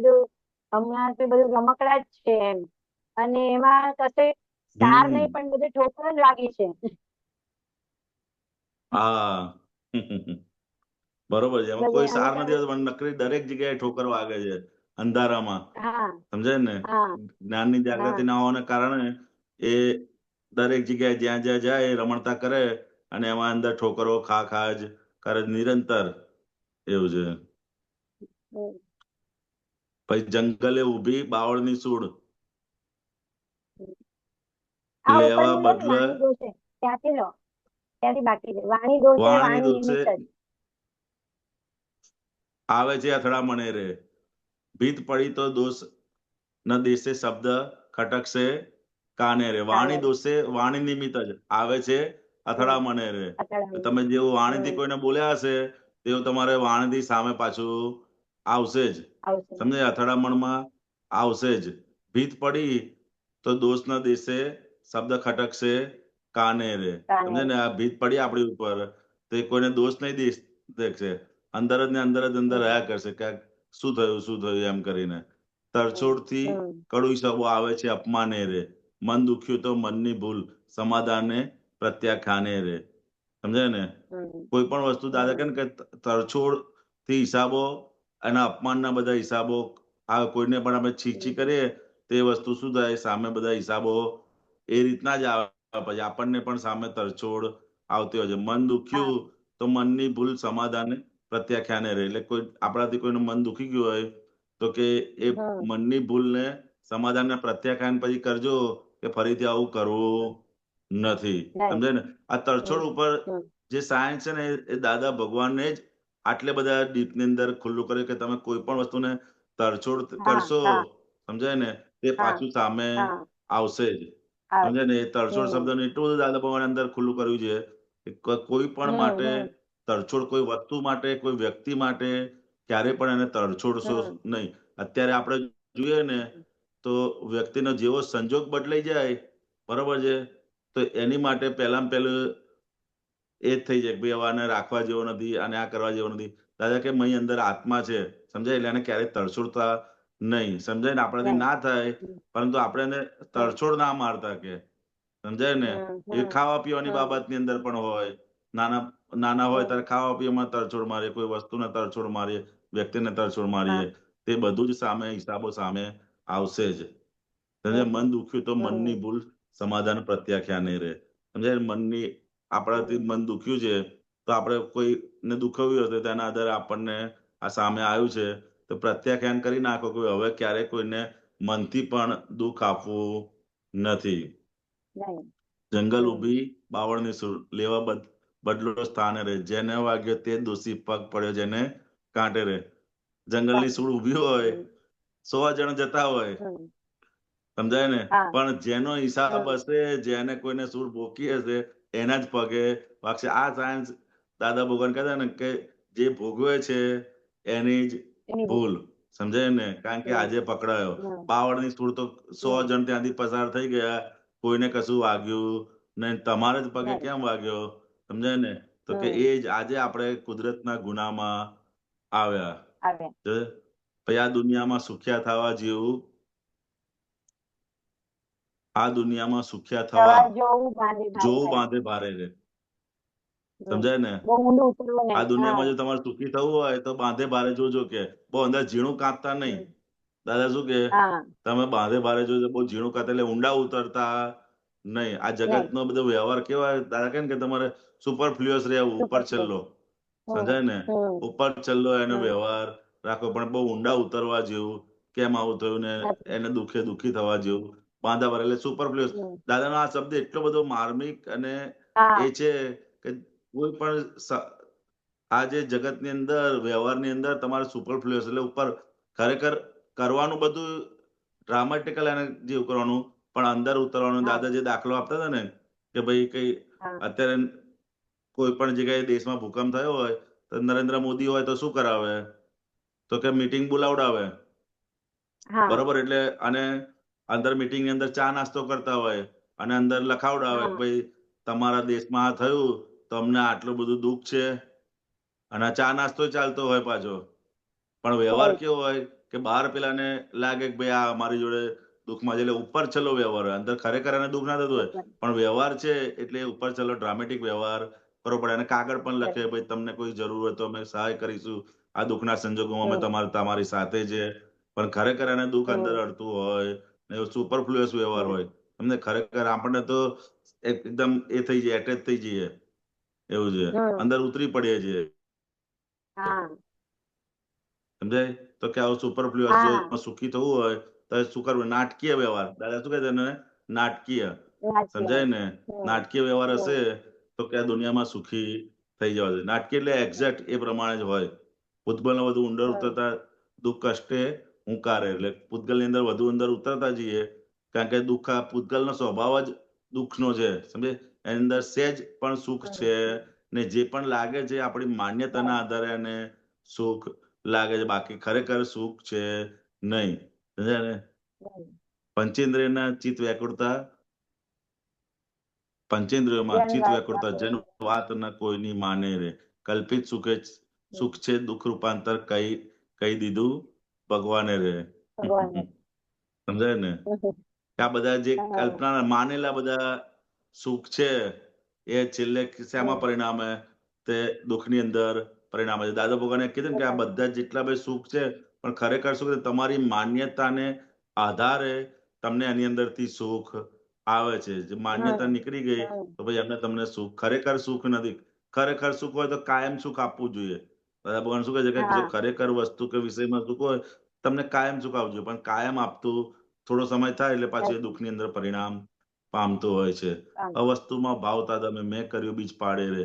બધું રમકડા જ છે એમ અને એમાં કશે સાર હમ નહીં પણ બધે ઠોકર જ લાગી છે. હા બરોબર છે. એમાં એટલે કોઈ અને સાર નથી હોતો પણ નકરી દરેક જગ્યાએ ઠોકર વાગે છે અંધારામાં. હા સમજાય ને? હા જ્ઞાનની હા જાગૃતિ ના હોવાને કારણે એ દરેક જગ્યાએ જ્યાં જ્યાં જાય એ રમણતા કરે અને એમાં અંદર ઠોકરો ખા જ કરે નિરંતર. એવું છે. હમ. પછી જંગલે ઊભી બાવળની સૂળ, આ લેવા ઉપરનું લો ને, બદલે વાણી દોષે ત્યાંથી લો, ત્યાંથી બાકી છે. વાણી દોષે વાણી વાણી દોષે નિમિત્ત જ. આવે છે અથડામણે રે, ભીત પડી તો દોષ ન દેશે શબ્દ ખટકશે કાને રે. વાણી દોષે વાણી નિમિત્ત જ આવે છે અથડામણે રે. અથડામણ. તમે જેવું વાણીથી હમ. કોઈને બોલ્યા હશે તેવું તમારે વાણીથી સામે પાછું આવશે જ. આવશે. સમજે? અથડામણમાં આવશે જ. ભીત પડી તો દોષ ન દેશે શબ્દ ખટકશે કાને રે. કાને સમજે ને? આ ભીત પડી આપણી ઉપર તો એ કોઈને દોષ નહીં દેખશે, અંદર જ ને અંદર જ અંદર રહ્યા કરશે કે શું થયું એમ કરીને. તરછોડથી હમ. કડું શબો આવે છે અપમાને રે, મન દુખ્યું તો મનની ભૂલ સમાધાને પ્રત્યાખ્યાને રે. સમજે ને? હમ. કોઈ પણ વસ્તુ દાદા કહે ને કે તરછોડ થી હિસાબો અને અપમાનના બધા હિસાબો, આ કોઈને પણ આપણે છીંચી કરીએ તે વસ્તુ શું થાય, સામે બધા હિસાબો એ રીતના જ આવે. પછી આપણને પણ સામે તરછોડ આવતી હોય છે. મન દુખ્યું તો મનની ભૂલ સમાધાને પ્રત્યાખ્યાને રહે. એટલે કોઈ આપણાથી કોઈનું મન દુખી ગયું હોય તો કે એ હમ. મનની ભૂલને સમાધાનને પ્રત્યાખ્યાન પછી કરજો કે ફરીથી આવું કરવું નથી. નહીં. સમજે ને? આ તરછોડ હમ. ઉપર હમ. જે સાયન્સ છે ને એ દાદા ભગવાનને જ આટલે બધા ડીપની અંદર ખુલ્લું કર્યું કે તમે કોઈ પણ વસ્તુને તરછોડ હા કરશો, હા સમજાય ને, તે હા પાછું સામે હા આવશે જ. આવે. સમજાય ને? એ તરછોડ હમ. શબ્દને એટલું બધું દાદા ભગવાન અંદર ખુલ્લું કર્યું છે કે કોઈ પણ હમ. માટે હમ. તરછોડ, કોઈ વસ્તુ માટે, કોઈ વ્યક્તિ માટે ક્યારે પણ એને તરછોડશો હમ. નહીં. અત્યારે આપણે જોઈએ ને તો વ્યક્તિનો જેવો સંજોગ બદલાઈ જાય, બરોબર છે, તો એની માટે પહેલામાં પહેલું એ જ થઈ જાય કે ભાઈ હવે આને રાખવા જેવો નથી, આને આ કરવા જેવો નથી. દાદા કે મય અંદર આત્મા છે, સમજાય? એટલે એને ક્યારેય તરછોડતા નહીં. સમજાય ને? આપણાથી નહીં. ના થાય હમ. પરંતુ આપણે એને તરછોડ ના મારતા કે, સમજાય ને? હમ. એ હમ. ખાવા પીવાની હમ. બાબતની અંદર પણ હોય. નાના નાના હોય હમ. ત્યારે ખાવા પીવામાં તરછોડ મારીએ, કોઈ વસ્તુને તરછોડ મારીએ, વ્યક્તિને તરછોડ મારીએ, હા. તે બધું જ સામે હિસાબો સામે આવશે જ. સમજે? હમ. મન દુખ્યું તો મનની હમ. ભૂલ સમાધાન પ્રત્યાખ્યા નહીં રહે. સમજાય? મનની આપણાથી મન દુખ્યું છે તો આપણે કોઈને દુખવ્યું હશે તેના આધારે આપણને આ સામે આવ્યું છે તો પ્રત્યાખ્યાન કરી નાખો કે હવે ક્યારે કોઈને મનથી પણ દુઃખ આપવું નથી. નહીં. જંગલ હમ. ઊભી બાવળની સૂર, લેવા બદલો સ્થાને રે, જેને વાગ્યો તે દોષી પગ પડ્યો જેને કાંટે રે. જંગલની સૂળ ઊભી હોય, હમ. 100 જણ જતા હોય, હમ. સમજાય ને, હા. પણ જેનો હિસાબ હમ. હશે, જેને કોઈને સૂળ ભોગી હશે એના જ પગે વાગશે. આ સાયન્સ દાદા ભગવાન કહેતા ને કે જે ભોગવે છે એની જ એની ભૂલ. સમજાય ને? કારણ કે હમ. આજે પકડાયો. હમ. બાવળની સૂળ તો 100 હમ. જણ ત્યાંથી પસાર થઈ ગયા, કોઈને કશું વાગ્યું નહીં. તમારે જ પગે નહીં. કેમ વાગ્યો? સમજાય ને? તો કે હમ. એ જ આજે આપણે કુદરતના ગુનામાં આવ્યા. આવે. પછી આ દુનિયામાં સુખ્યા થવા જેવું, આ દુનિયામાં સુખ્યા થવા સવાર જોવું ભારે ભારે જોવું ભારે. બાંધે ભારે રે. હમ. સમજાય ને? બહુ ઊંડું ઉતરવું આ નહીં. હા. દુનિયામાં જો તમારે સુખી થવું હોય તો બાંધે ભારે જોજો કે બહુ અંદર ઝીણું કાપતા નહીં. હમ. દાદા શું કે હા. તમે બાંધે ભારે જોજો, બહુ ઝીણું કાપતા એટલે ઊંડા ઉતરતા નહીં. આ નહીં. જગતનો બધો વ્યવહાર કેવા દાદા કહે ને કે તમારે સુપરફ્લુઅસ રહેવું, ઉપર સુપર. છલ્લો. હમ. સમજાય ને? હમ. ઉપર છલ્લો એનો હમ. વ્યવહાર રાખો, પણ બહુ ઊંડા ઉતરવા જેવું, કેમ આવું થયું ને નથી. એને દુઃખી થવા જેવું બાંધા ભરે એટલે સુપરફ્લુઅસ. હમ. દાદાનો આ શબ્દ એટલો બધો માર્મિક અને હા. એ છે કે કોઈ પણ આ જે જગતની અંદર વ્યવહારની અંદર તમારે સુપરફ્લુઅસ એટલે ઉપર ખરેખર કરવાનું બધું ડ્રામેટિકલ અને જેવું કરવાનું, પણ અંદર ઉતરવાનું. હા. દાદા જે દાખલો આપતા હતા ને કે ભાઈ કઈ હા. અત્યારે કોઈ પણ જગ્યાએ દેશમાં ભૂકંપ થયો હોય તો નરેન્દ્ર મોદી હોય તો શું કરાવે? તો કે મીટિંગ બોલાવડાવે, હા. બરોબર? એટલે અને અંદર મીટિંગની અંદર ચા નાસ્તો કરતા હોય અને અંદર લખાવડાવે કે હા. ભાઈ તમારા દેશમાં આ થયું તો અમને આટલું બધું દુઃખ છે, અને ચા નાસ્તો ચાલતો હોય પાછો. પણ વ્યવહાર હોય. કેવો હોય કે બહાર પેલાને લાગે કે ભાઈ આ અમારી જોડે દુઃખમાં છે, એટલે ઉપર છેલ્લો વ્યવહાર હોય. અંદર ખરેખર એને દુઃખ ના થતું હોય, ઉપર. પણ વ્યવહાર છે એટલે ઉપર છેલ્લો ડ્રામેટિક વ્યવહાર કરવો પડે. અને કાગળ પણ લખે, ભાઈ તમને કોઈ જરૂર હોય તો અમે સહાય કરીશું, આ દુઃખના સંજોગોમાં અમે હમ. તમારી સાથે છે. પણ ખરેખર એને દુઃખ અંદર હમ. અડતું હોય ને સુપરફ્લુઅસ વ્યવહાર હમ. હોય. તમને ખરેખર આપણને તો એકદમ એ થઈ જાય, એટેચ થઈ જઈએ એવું છે, હમ. અંદર ઉતરી પડીએ છીએ. હા. સમજાય? તો કે આવું સુપરફ્લુઅસ જો હા સુખી થવું હોય તો શું કરવું? નાટકીય વ્યવહાર. દાદા શું કહે છે એને? નાટકીય. સાચી સમજાય વાત. ને? હમ નાટકીય વ્યવહાર હમ હશે તો કે આ દુનિયામાં સુખી થઈ જવા દે. નાટકીય એટલે એક્ઝેક્ટ એ પ્રમાણે જ હોય. ભૂતગલને વધુ ઊંડર હમ ઉતરતા દુઃખ કષ્ટે હુંકારે. એટલે ભૂતગલની અંદર વધુ અંદર ઉતરતા જઈએ, કારણ કે દુઃખ આ ભૂતગલનો સ્વભાવ જ દુઃખનો છે. સમજે? એની અંદર સહેજ પણ સુખ હમ છે ને, જે પણ લાગે છે આપણી માન્યતાના હમ આધારે એને સુખ લાગે છે, બાકી ખરેખર સુખ છે નહીં. સમજ્યા ને? હમ. પંચેન્દ્રિયના ચિત્ત વ્યાકુળતા, પંચેન્દ્રિયોમાં જેન ચિત્ત વાત ના વ્યાકુળતા જેન કોઈ. વાત ન કોઈની માને રે. કલ્પિત સુખે સુખ છે દુઃખ રૂપાંતર કહી દીધું ભગવાને રે. ભગવાન. સમજાય ને? કે આ બધા જે હમ કલ્પના માનેલા બધા સુખ છે એ છેલ્લે શેમાં હમ પરિણામે? તે દુઃખની અંદર પરિણામે છે. દાદા ભગવાને કીધું ને કે આ બધા જેટલા બી સુખ છે, પણ ખરેખર શું છે? તમારી માન્યતાને આધારે તમને એની અંદરથી સુખ આવે છે. જે માન્યતા હમ નીકળી ગઈ હમ તો પછી એમને તમને સુખ, ખરેખર સુખ નથી. ખરેખર સુખ હોય તો કાયમ સુખ આપવું જોઈએ. દાદા ભગવાન શું કહે છે કે જો હા ખરેખર વસ્તુ કે વિષયમાં સુખ હોય, તમને કાયમ સુખ આપવું જોઈએ. પણ કાયમ આપતું થોડો સમય થાય એટલે પાછું એ નથી. દુઃખની અંદર પરિણામ પામતું હોય છે. અવસ્તુમાં ભાવતા તમે મેં કર્યું બીજ પાડે રે.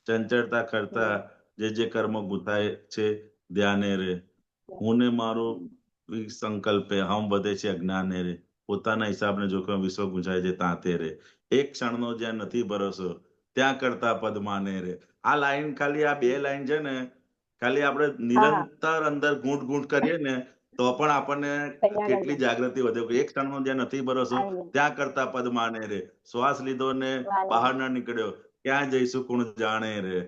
ચંચળતા કરતા હમ જે કર્મ ગુંથાય છે ધ્યાને રે. હું ને મારું સંકલ્પે હમ વધે છે અજ્ઞાને રે. પોતાના હિસાબને જોખમ વિશ્વ ગુંજાય છે તાંતે રે. એક ક્ષણનો જ્યાં નથી ભરોસો ત્યાં કરતા પદ માને રે. આ લાઈન ખાલી આ બે લાઈન છે ને, ખાલી આપણે હા નિરંતર અંદર ઘૂંટ ઘૂંટ કરીએ ને તો પણ આપણને તૈયાર જ કેટલી જાગૃતિ વધે. એક ક્ષણનો જ્યાં નથી ભરોસો આવી જાય. ત્યાં કરતા પદ માને રે. શ્વાસ લીધો ને વાલે. બહાર ના નીકળ્યો ક્યાં જઈશું કોણ જાણે રે.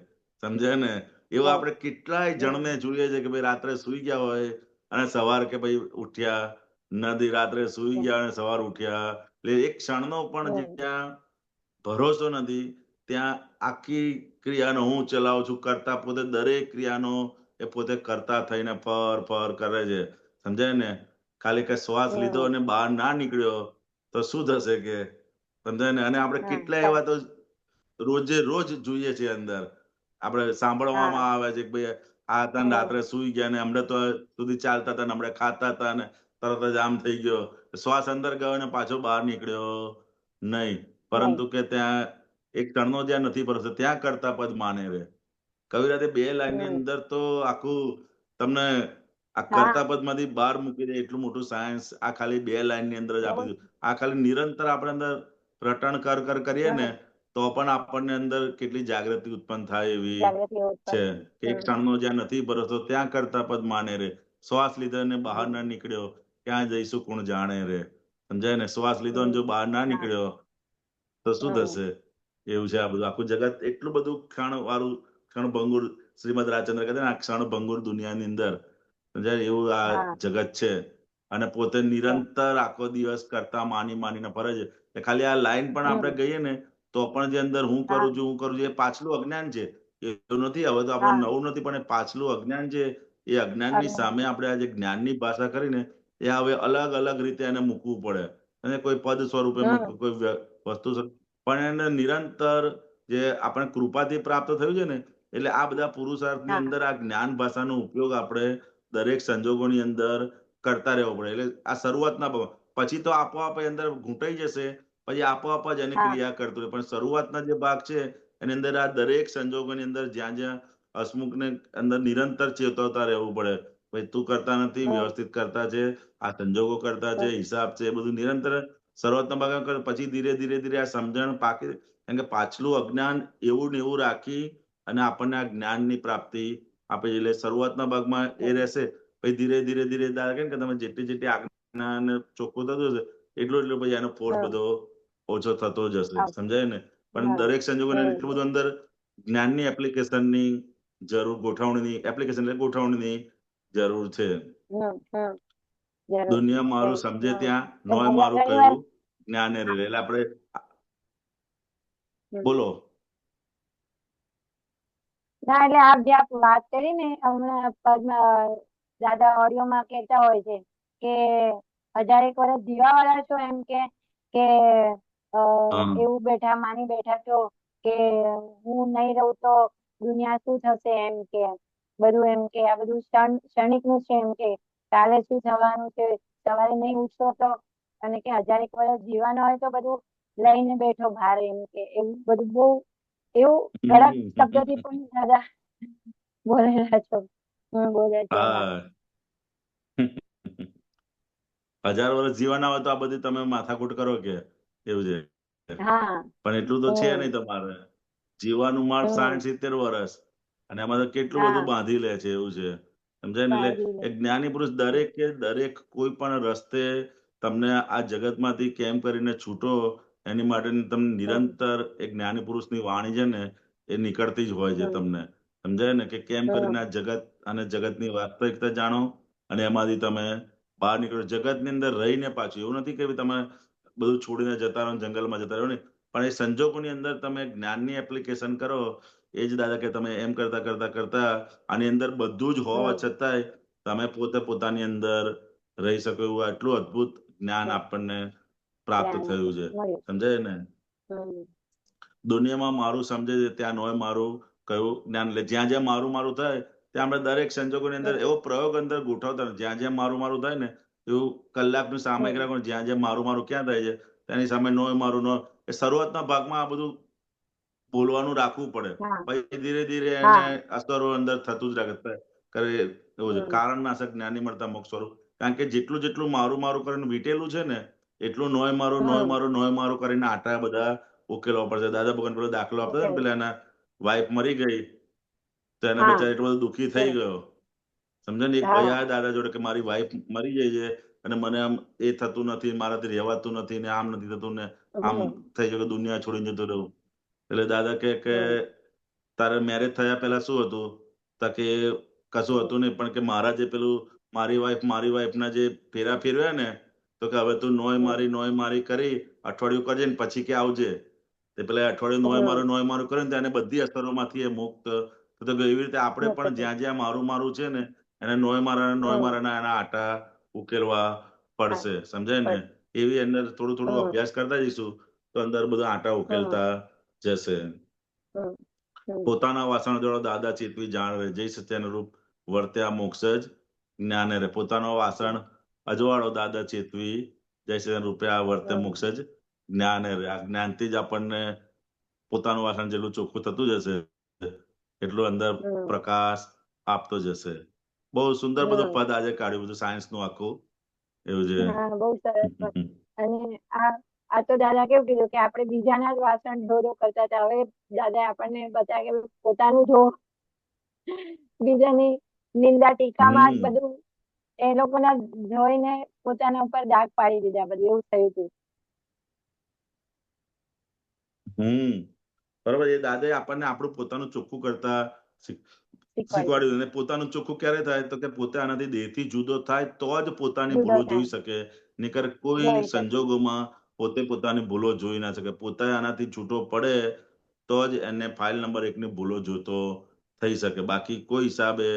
સમજાય ને? એવા યસ. આપણે કેટલાય હમ જણને જોઈએ છે કે ભાઈ રાત્રે સુઈ ગયા હોય અને સવાર કે ભાઈ ઉઠ્યા નથી, રાત્રે સુઈ ગયા અને સવાર ઉઠ્યા. એટલે એક ક્ષણનો પણ હમ જ્યાં ભરોસો નથી ત્યાં આખી ક્રિયાનો હું ચલાવું છું, કરતા પોતે દરેક ક્રિયાનો એ પોતે કરતા થઈને ફર ફર કરે છે. સમજાય ને? ખાલી કે શ્વાસ લીધો હમ અને બહાર ના નીકળ્યો તો શું થશે કે? સમજાય ને? અને આપણે હા કેટલા એવા તો રોજે રોજ જોઈએ છે અંદર. આપણે હા સાંભળવામાં આવે છે કે ભાઈ આ હતા ને હમ રાત્રે સુઈ ગયા ને હમણાં તો સુધી ચાલતા હતા ને હમણાં ખાતા હતા ને તરત જ આમ થઈ ગયો. શ્વાસ અંદર ગયો અને પાછો બહાર નીકળ્યો નહીં. નહીં. પરંતુ કે ત્યાં એક ક્ષણનો જ્યાં નથી ભરોસો ત્યાં કરતા પદ માને રે. કવિરાજે બે લાઈનની હમ અંદર તો આખું તમને આ હા કરતા પદમાંથી બહાર મૂકી દે એટલું મોટું સાયન્સ આ ખાલી બે લાઈનની અંદર જ બહુ આપી દીધું. આ ખાલી નિરંતર આપણે અંદર રટણ કર કરીએ ને હમ તો પણ આપણને અંદર કેટલી જાગૃતિ ઉત્પન્ન થાય એવી જાગૃતિ છે. ઉત્પન્ન. કે એક હમ ક્ષણનો જ્યાં નથી ભરોસો ત્યાં કરતા પદ માને રે. શ્વાસ લીધો ને બહાર હમ ના નીકળ્યો ક્યાં જઈશું કોણ જાણે રે. સમજાય ને? શ્વાસ લીધો ને જો બહાર ના હા નીકળ્યો તો શું હમ થશે? એવું છે આ બધું. આખું જગત એટલું બધું ક્ષણ વાળું, ક્ષણભંગુર. શ્રીમદ રાજચંદ્ર કહે છે ને આ ક્ષણભંગુર દુનિયાની અંદર, સમજાય? એવું આ હા જગત છે. અને પોતે નિરંતર આખો દિવસ કરતા માનીને ફરે છે. એટલે ખાલી આ લાઈન પણ આપણે હમ ગઈએ ને તો પણ જે અંદર હું હા કરું છું હું કરું છું એ પાછલું અજ્ઞાન છે. એવું નથી. હવે તો આપણે હા નવું નથી, પણ એ પાછલું અજ્ઞાન છે. એ અજ્ઞાનની અજ્ઞાન. સામે આપણે આ જે જ્ઞાનની ભાષા કરીને એ હવે અલગ અલગ રીતે એને મૂકવું પડે. અને કોઈ પદ સ્વરૂપે મૂકે, હમ કોઈ વસ્તુ સ્વરૂપે. પણ એને નિરંતર જે આપણે કૃપાથી પ્રાપ્ત થયું છે ને, એટલે આ બધા પુરુષાર્થની હા અંદર આ જ્ઞાન ભાષાનો ઉપયોગ આપણે દરેક સંજોગોની અંદર કરતા રહેવો પડે. એટલે આ શરૂઆતના પછી તો આપોઆપ એ અંદર ઘૂંટાઈ જશે. પછી આપોઆપ જ એની હા ક્રિયા કરતું રહે. પણ શરૂઆતના જે ભાગ છે એની અંદર આ દરેક સંજોગોની અંદર જ્યાં જ્યાં હસમુખને અંદર નિરંતર ચેતવતા રહેવું પડે. ભાઈ તું કરતા નથી, હમ વ્યવસ્થિત કરતા છે, આ સંજોગો કરતા છે, હમ હિસાબ છે, એ બધું નિરંતર શરૂઆતના ભાગ કરે. પછી ધીરે ધીરે ધીરે આ સમજણ પાકી. કારણ કે પાછલું અજ્ઞાન એવું ને એવું રાખી અને આપણને આ જ્ઞાનની પ્રાપ્તિ આપે છે. એટલે શરૂઆતના ભાગમાં એ રહેશે. પછી ધીરે ધીરે ધીરે કે તમે જેટલી જેટલી આજ્ઞાને ચોખ્ખું થતું હશે એટલું એટલું પછી એનો ફોર્સ હમ બધો ઓછો થતો જશે. આવશે. સમજાય ને? પણ હમ દરેક સંજોગોને એટલું હમ બધું અંદર જ્ઞાનની એપ્લિકેશનની જરૂર, ગોઠવણીની એપ્લિકેશન એટલે ગોઠવણીની જરૂર છે. જરૂર દુનિયા છે. મારું સમજે ત્યાં તો નોય દાદા મારું ઘણી વાર કહ્યું જ્ઞાને રે. એટલે આપણે હમ. બોલો. ના એટલે જે આપ વાત કરી ને હમણાં દાદા ઓડિયોમાં કહેતા હોય છે કે 1000 વર્ષ જીવાવાળા છો એમ કે અ, હા એવું માની બેઠા છો કે હું નહીં રહું તો દુનિયા શું થશે એમ કે બધું એમ કે આ બધું ક્ષણિકનું છે, એમ કે કાલે શું થવાનું છે, સવારે નહીં ઉઠશો તો, અને કે 1000 વર્ષ જીવવાના હોય તો બધું લઈને બેઠો ભારે, એમ કે એવું બધું બહુ એવું કડક શબ્દોથી પણ દાદા બોલેલા છો. બોલે છે એમાં. હા 1000 વર્ષ જીવવાના હોય તો આ બધી તમે માથાકૂટ કરો કે એવું છે. હા. પણ એટલું તો છે નહીં તમારે. જીવવાનું માપ 60-70 વર્ષ, અને એમાં તો કેટલું બધું હા, બાંધી લે છે એવું છે. સમજાય ને? એટલે બાંધી લે. એક જ્ઞાની પુરુષ દરેક કોઈ પણ રસ્તે તમને આ જગતમાંથી કેમ કરીને છૂટો એની માટેની તમને નિરંતર એક જ્ઞાની પુરુષની વાણી છે ને એ નીકળતી જ હોય છે તમને. સમજાય ને? કે કેમ કરીને આ જગત અને જગતની વાસ્તવિકતા જાણો, અને એમાંથી તમે બહાર નીકળો. જગતની અંદર રહીને પાછું એવું નથી કે તમે બધું છોડીને જતા રહો, જંગલમાં જતા રહો ને, પણ એ સંજોગોની અંદર તમે જ્ઞાનની એપ્લિકેશન કરો. એ જ દાદા કે તમે એમ કરતા કરતા કરતા આની અંદર બધું જ હોવા છતાંય તમે પોતે પોતાની અંદર રહી શકો એવું આટલું અદ્ભુત જ્ઞાન આપણને પ્રાપ્ત થયું છે. સમજાય ને? દુનિયામાં મારું સમજે છે ત્યાં નોય મારું કયું જ્ઞાન લે. જ્યાં જ્યાં મારું મારું થાય ત્યાં આપણે દરેક સંજોગોની અંદર એવો પ્રયોગ અંદર ગોઠવતા જ્યાં જ્યાં મારું મારું થાય ને એવું કલાકનું સામયિક રાખો. જ્યાં જ્યાં મારું મારું ક્યાં થાય છે તેની સામે નોય મારું નો. એ શરૂઆતના ભાગમાં આ બધું બોલવાનું રાખવું પડે. પછી ધીરે ધીરે એને અસરો અંદર થતું જ કરે એવું છે. કારણ નાશક જ્ઞાની મળતા મોક્ષ સ્વરૂપ. કારણ કે જેટલું જેટલું મારું મારું કરીને વીટેલું છે ને એટલું નોય મારું નોય મારું કરીને આટા બધા ઉકેલવા પડશે. દાદા ભગવાન પેલો દાખલો આપતો હતો ને, પેલા એના વાઈફ મરી ગઈ તો એને બિચારા એટલો બધો દુઃખી થઈ ગયો. સમજો ને? એક ભાઈ આ દાદા જોડે કે મારી વાઈફ મરી ગઈ છે અને મને આમ એ થતું નથી, મારાથી રહેવાતું નથી ને, આમ નથી થતું ને, આમ થઈ ગયું કે દુનિયા છોડીને જતો રહું. એટલે દાદા કે તારે મેરેજ થયા પહેલા શું હતું? તો કે કશું હતું નહીં, પણ કે મારા જે પેલું મારી વાઈફના જે ફેરા ફેરવ્યા ને, તો કે હવે તું નોય મારી કરી અઠવાડિયું કરજે ને પછી કે આવજે. તે પેલા અઠવાડિયું નોય મારું કરે ને તેને બધી અસરોમાંથી એ મુક્ત. તો એવી રીતે આપણે પણ જ્યાં જ્યાં મારું મારું છે ને એને નોય મારાના એના આટા ઉકેલવા પડશે. સમજાય ને? એવી અંદર થોડું થોડું અભ્યાસ કરતા જઈશું તો અંદર બધા આટા ઉકેલતા જશે. પોતાના વાસણ જોડો દાદા ચેતવી જાણવે, જય સત્યનું રૂપ વર્ત્યા મોક્ષ જ જ્ઞાને રે. પોતાનો વાસણ અજવાળો દાદા ચેતવી, જય સત્યનું રૂપે આ વર્તે મોક્ષ જ જ્ઞાને રે. આ જ્ઞાનથી જ આપણને પોતાનું વાસણ જેટલું ચોખ્ખું થતું જશે એટલું અંદર પ્રકાશ આપતો જશે. બહુ સુંદર બધું પદ આજે કાઢ્યું, બધું સાયન્સ નું આખું એવું છે. બહુ સરસ. અને આ તો દાદા કેવું કીધું કે આપણે બીજાના જ વાસણ ધો કરતા હતા. હવે દાદા આપણને બતાવે કે પોતાનું ધો. બીજાની નિંદા ટીકામાં જ બધું એ લોકોના જોઈને પોતાના ઉપર દાગ પાડી દીધા. બધું એવું થયું હતું. બરોબર. એ દાદાએ આપણને આપણું પોતાનું ચોખ્ખું કરતા શીખવાડ્યું. અને પોતાનું ચોખ્ખું ક્યારે થાય? તો કે પોતે આનાથી દેહથી જુદો થાય તો જ પોતાની ભૂલો જોઈ શકે. નહીંતર કોઈ સંજોગોમાં પોતે પોતાની ભૂલો જોઈ ના શકે. પોતે આનાથી છૂટો પડે તો જ એને ફાઇલ નંબર 1 ની ભૂલો જોતો થઈ શકે. બાકી કોઈ હિસાબે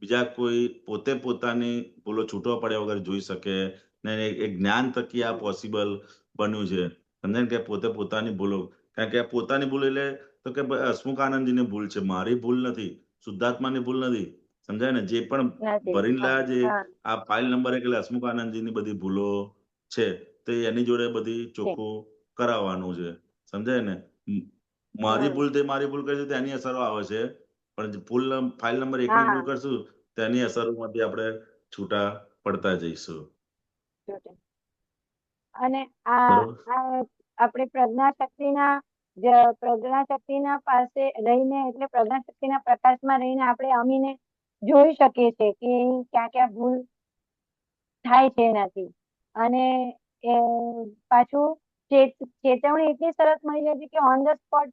બીજા કોઈ પોતે પોતાની ભૂલો છૂટો પડ્યા વગર જોઈ શકે ને. એક જ્ઞાન થકી આ પોસિબલ બન્યું છે. સમજાય કે પોતે પોતાની ભૂલો, કારણ કે પોતાની ભૂલ એટલે તો કે હસમુખ આનંદજીની ભૂલ છે, મારી ભૂલ નથી, શુદ્ધાત્માની ભૂલ નથી. સમજાય ને? જે પણ ભરીને લાયા છે આ ફાઇલ નંબર 1 એટલે હસમુખ આનંદજીની બધી ભૂલો છે તો એની જોડે બધી ચોખ્ખું કરાવવાનું છે. સમજાય ને? મારી ભૂલ કરીશું તો એની અસરો આવે છે, પણ ફાઇલ નંબર 1 ની ભૂલ કરશું તેની અસરોમાંથી આપણે છૂટા પડતા જઈશું. અને આપણે પ્રજ્ઞાશક્તિના પાસે રહીને, એટલે પ્રજ્ઞાશક્તિના પ્રકાશમાં રહીને આપણે અમીને જોઈ શકીએ છીએ કે ક્યાં ક્યાં ભૂલ થાય છે એનાથી. અને પાછું ચેતવણી એટલી સરસ મળી જાય છે કે ઓન ધ સ્પોટ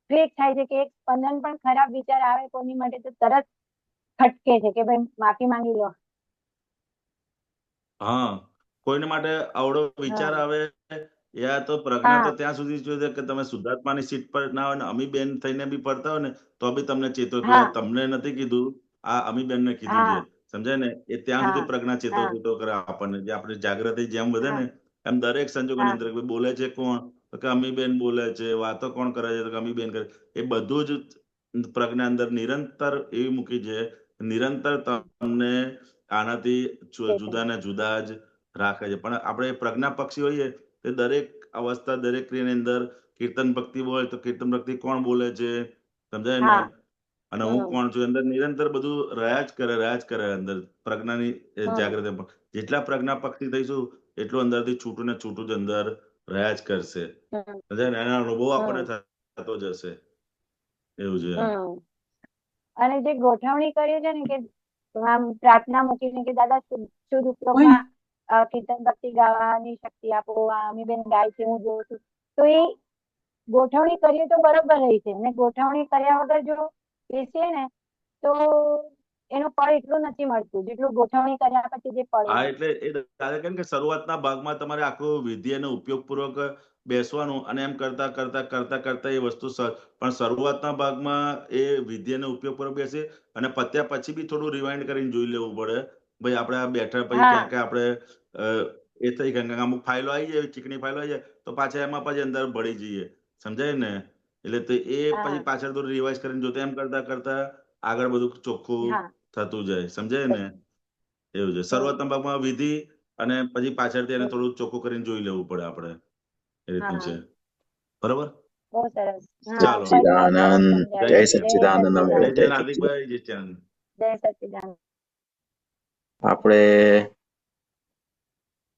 ક્લિક થાય છે કે એક સ્પંદન પણ ખરાબ વિચાર આવે કોની માટે તો તરત ખટકે છે કે ભાઈ માફી માંગી લો. કોઈને માટે આવડો વિચાર આવે યા તો પ્રજ્ઞા તો ત્યાં સુધી જોઈએ કે તમે શુદ્ધાત્માની સીટ પર ના હોય ને અમીબેન થઈને બી પડતા હોય ને તો બી તમને ચેતો કે તમને નથી કીધું, આ અમીબેન ને કીધું છે. સમજાય ને? એ ત્યાં સુધી પ્રજ્ઞા ચેતો કરે આપણને. જે આપણે જાગૃતિ જેમ વધે ને એમ દરેક સંજોગોની અંદર બોલે છે કોણ? તો કે અમીબેન બોલે છે. વાતો કોણ કરે છે? તો કે અમીબેન કરે. એ બધું જ પ્રજ્ઞા અંદર નિરંતર એવી મૂકી છે નિરંતર તમને આનાથી જુદા ને જુદા જ રાખે છે. પણ આપણે પ્રજ્ઞા પક્ષી હોઈએ તે દરેક અવસ્થા, દરેક ક્રિયાની અંદર કીર્તન ભક્તિ હોય તો કીર્તન ભક્તિ કોણ બોલે છે, સમજાય ને? હા અને હું કોણ છું, અંદર નિરંતર બધું રહ્યા જ કરે અંદર પ્રજ્ઞાની જાગૃતિ. જેટલા પ્રજ્ઞા પક્ષી થઈશું એટલું અંદરથી છૂટું ને છૂટું જ અંદર રહ્યા જ કરશે, સમજાય ને? એના અનુભવ આપણને થતો જશે, એવું છે. અને જે ગોઠવણી કરી છે ને કે આમ પ્રાર્થના મૂકીને કે દાદા શુદ્ધ ઉપયોગમાં કીર્તન ભક્તિ ગાવાની શક્તિ આપો, અમીબેન ગાય છે હું જોઉં છું, તો એ ગોઠવણી કરીએ તો બરોબર રહી છે, ને ગોઠવણી કર્યા વગર જો બેસીએ ને તો એનું ફળ એટલું નથી મળતું જેટલું ગોઠવણી કર્યા પછી જે ફળ હા, એટલે એ દાદા કેમ કે શરૂઆતના ભાગમાં તમારે આખું વિધિ અને ઉપયોગપૂર્વક બેસવાનું અને એમ કરતા એ વસ્તુ પણ શરૂઆતના ભાગમાં એ વિધિ અને ઉપયોગપૂર્વક બેસે અને પત્યા પછી બી થોડું રિવાઇન્ડ કરીને જોઈ લેવું પડે. ભાઈ આપણે આ બેઠા પછી ક્યાં કે આપણે એ થઈ ગયા અમુક ફાઇલો આવી જાય, ચીકણી ફાઇલો આવી જાય તો પાછા એમાં પછી અંદર ભળી જઈએ, સમજાય ને? એટલે તો એ પછી પાછળ થોડું રિવાઇઝ કરીને જોતા એમ કરતા આગળ બધું ચોખ્ખું થતું જાય, સમજાય ને? એવું છે. શરૂઆતના ભાગમાં વિધિ અને પછી પાછળથી એને થોડું ચોખ્ખું કરીને જોઈ લેવું પડે આપણે, એ રીતનું છે. બરોબર? બહુ સરસ. ચાલો. સચ્ચિદાનંદ. જય સચ્ચિદાનંદ. જય જય હાર્દિકભાઈ, જય ચંદ. જય સચ્ચિદાનંદ. આપણે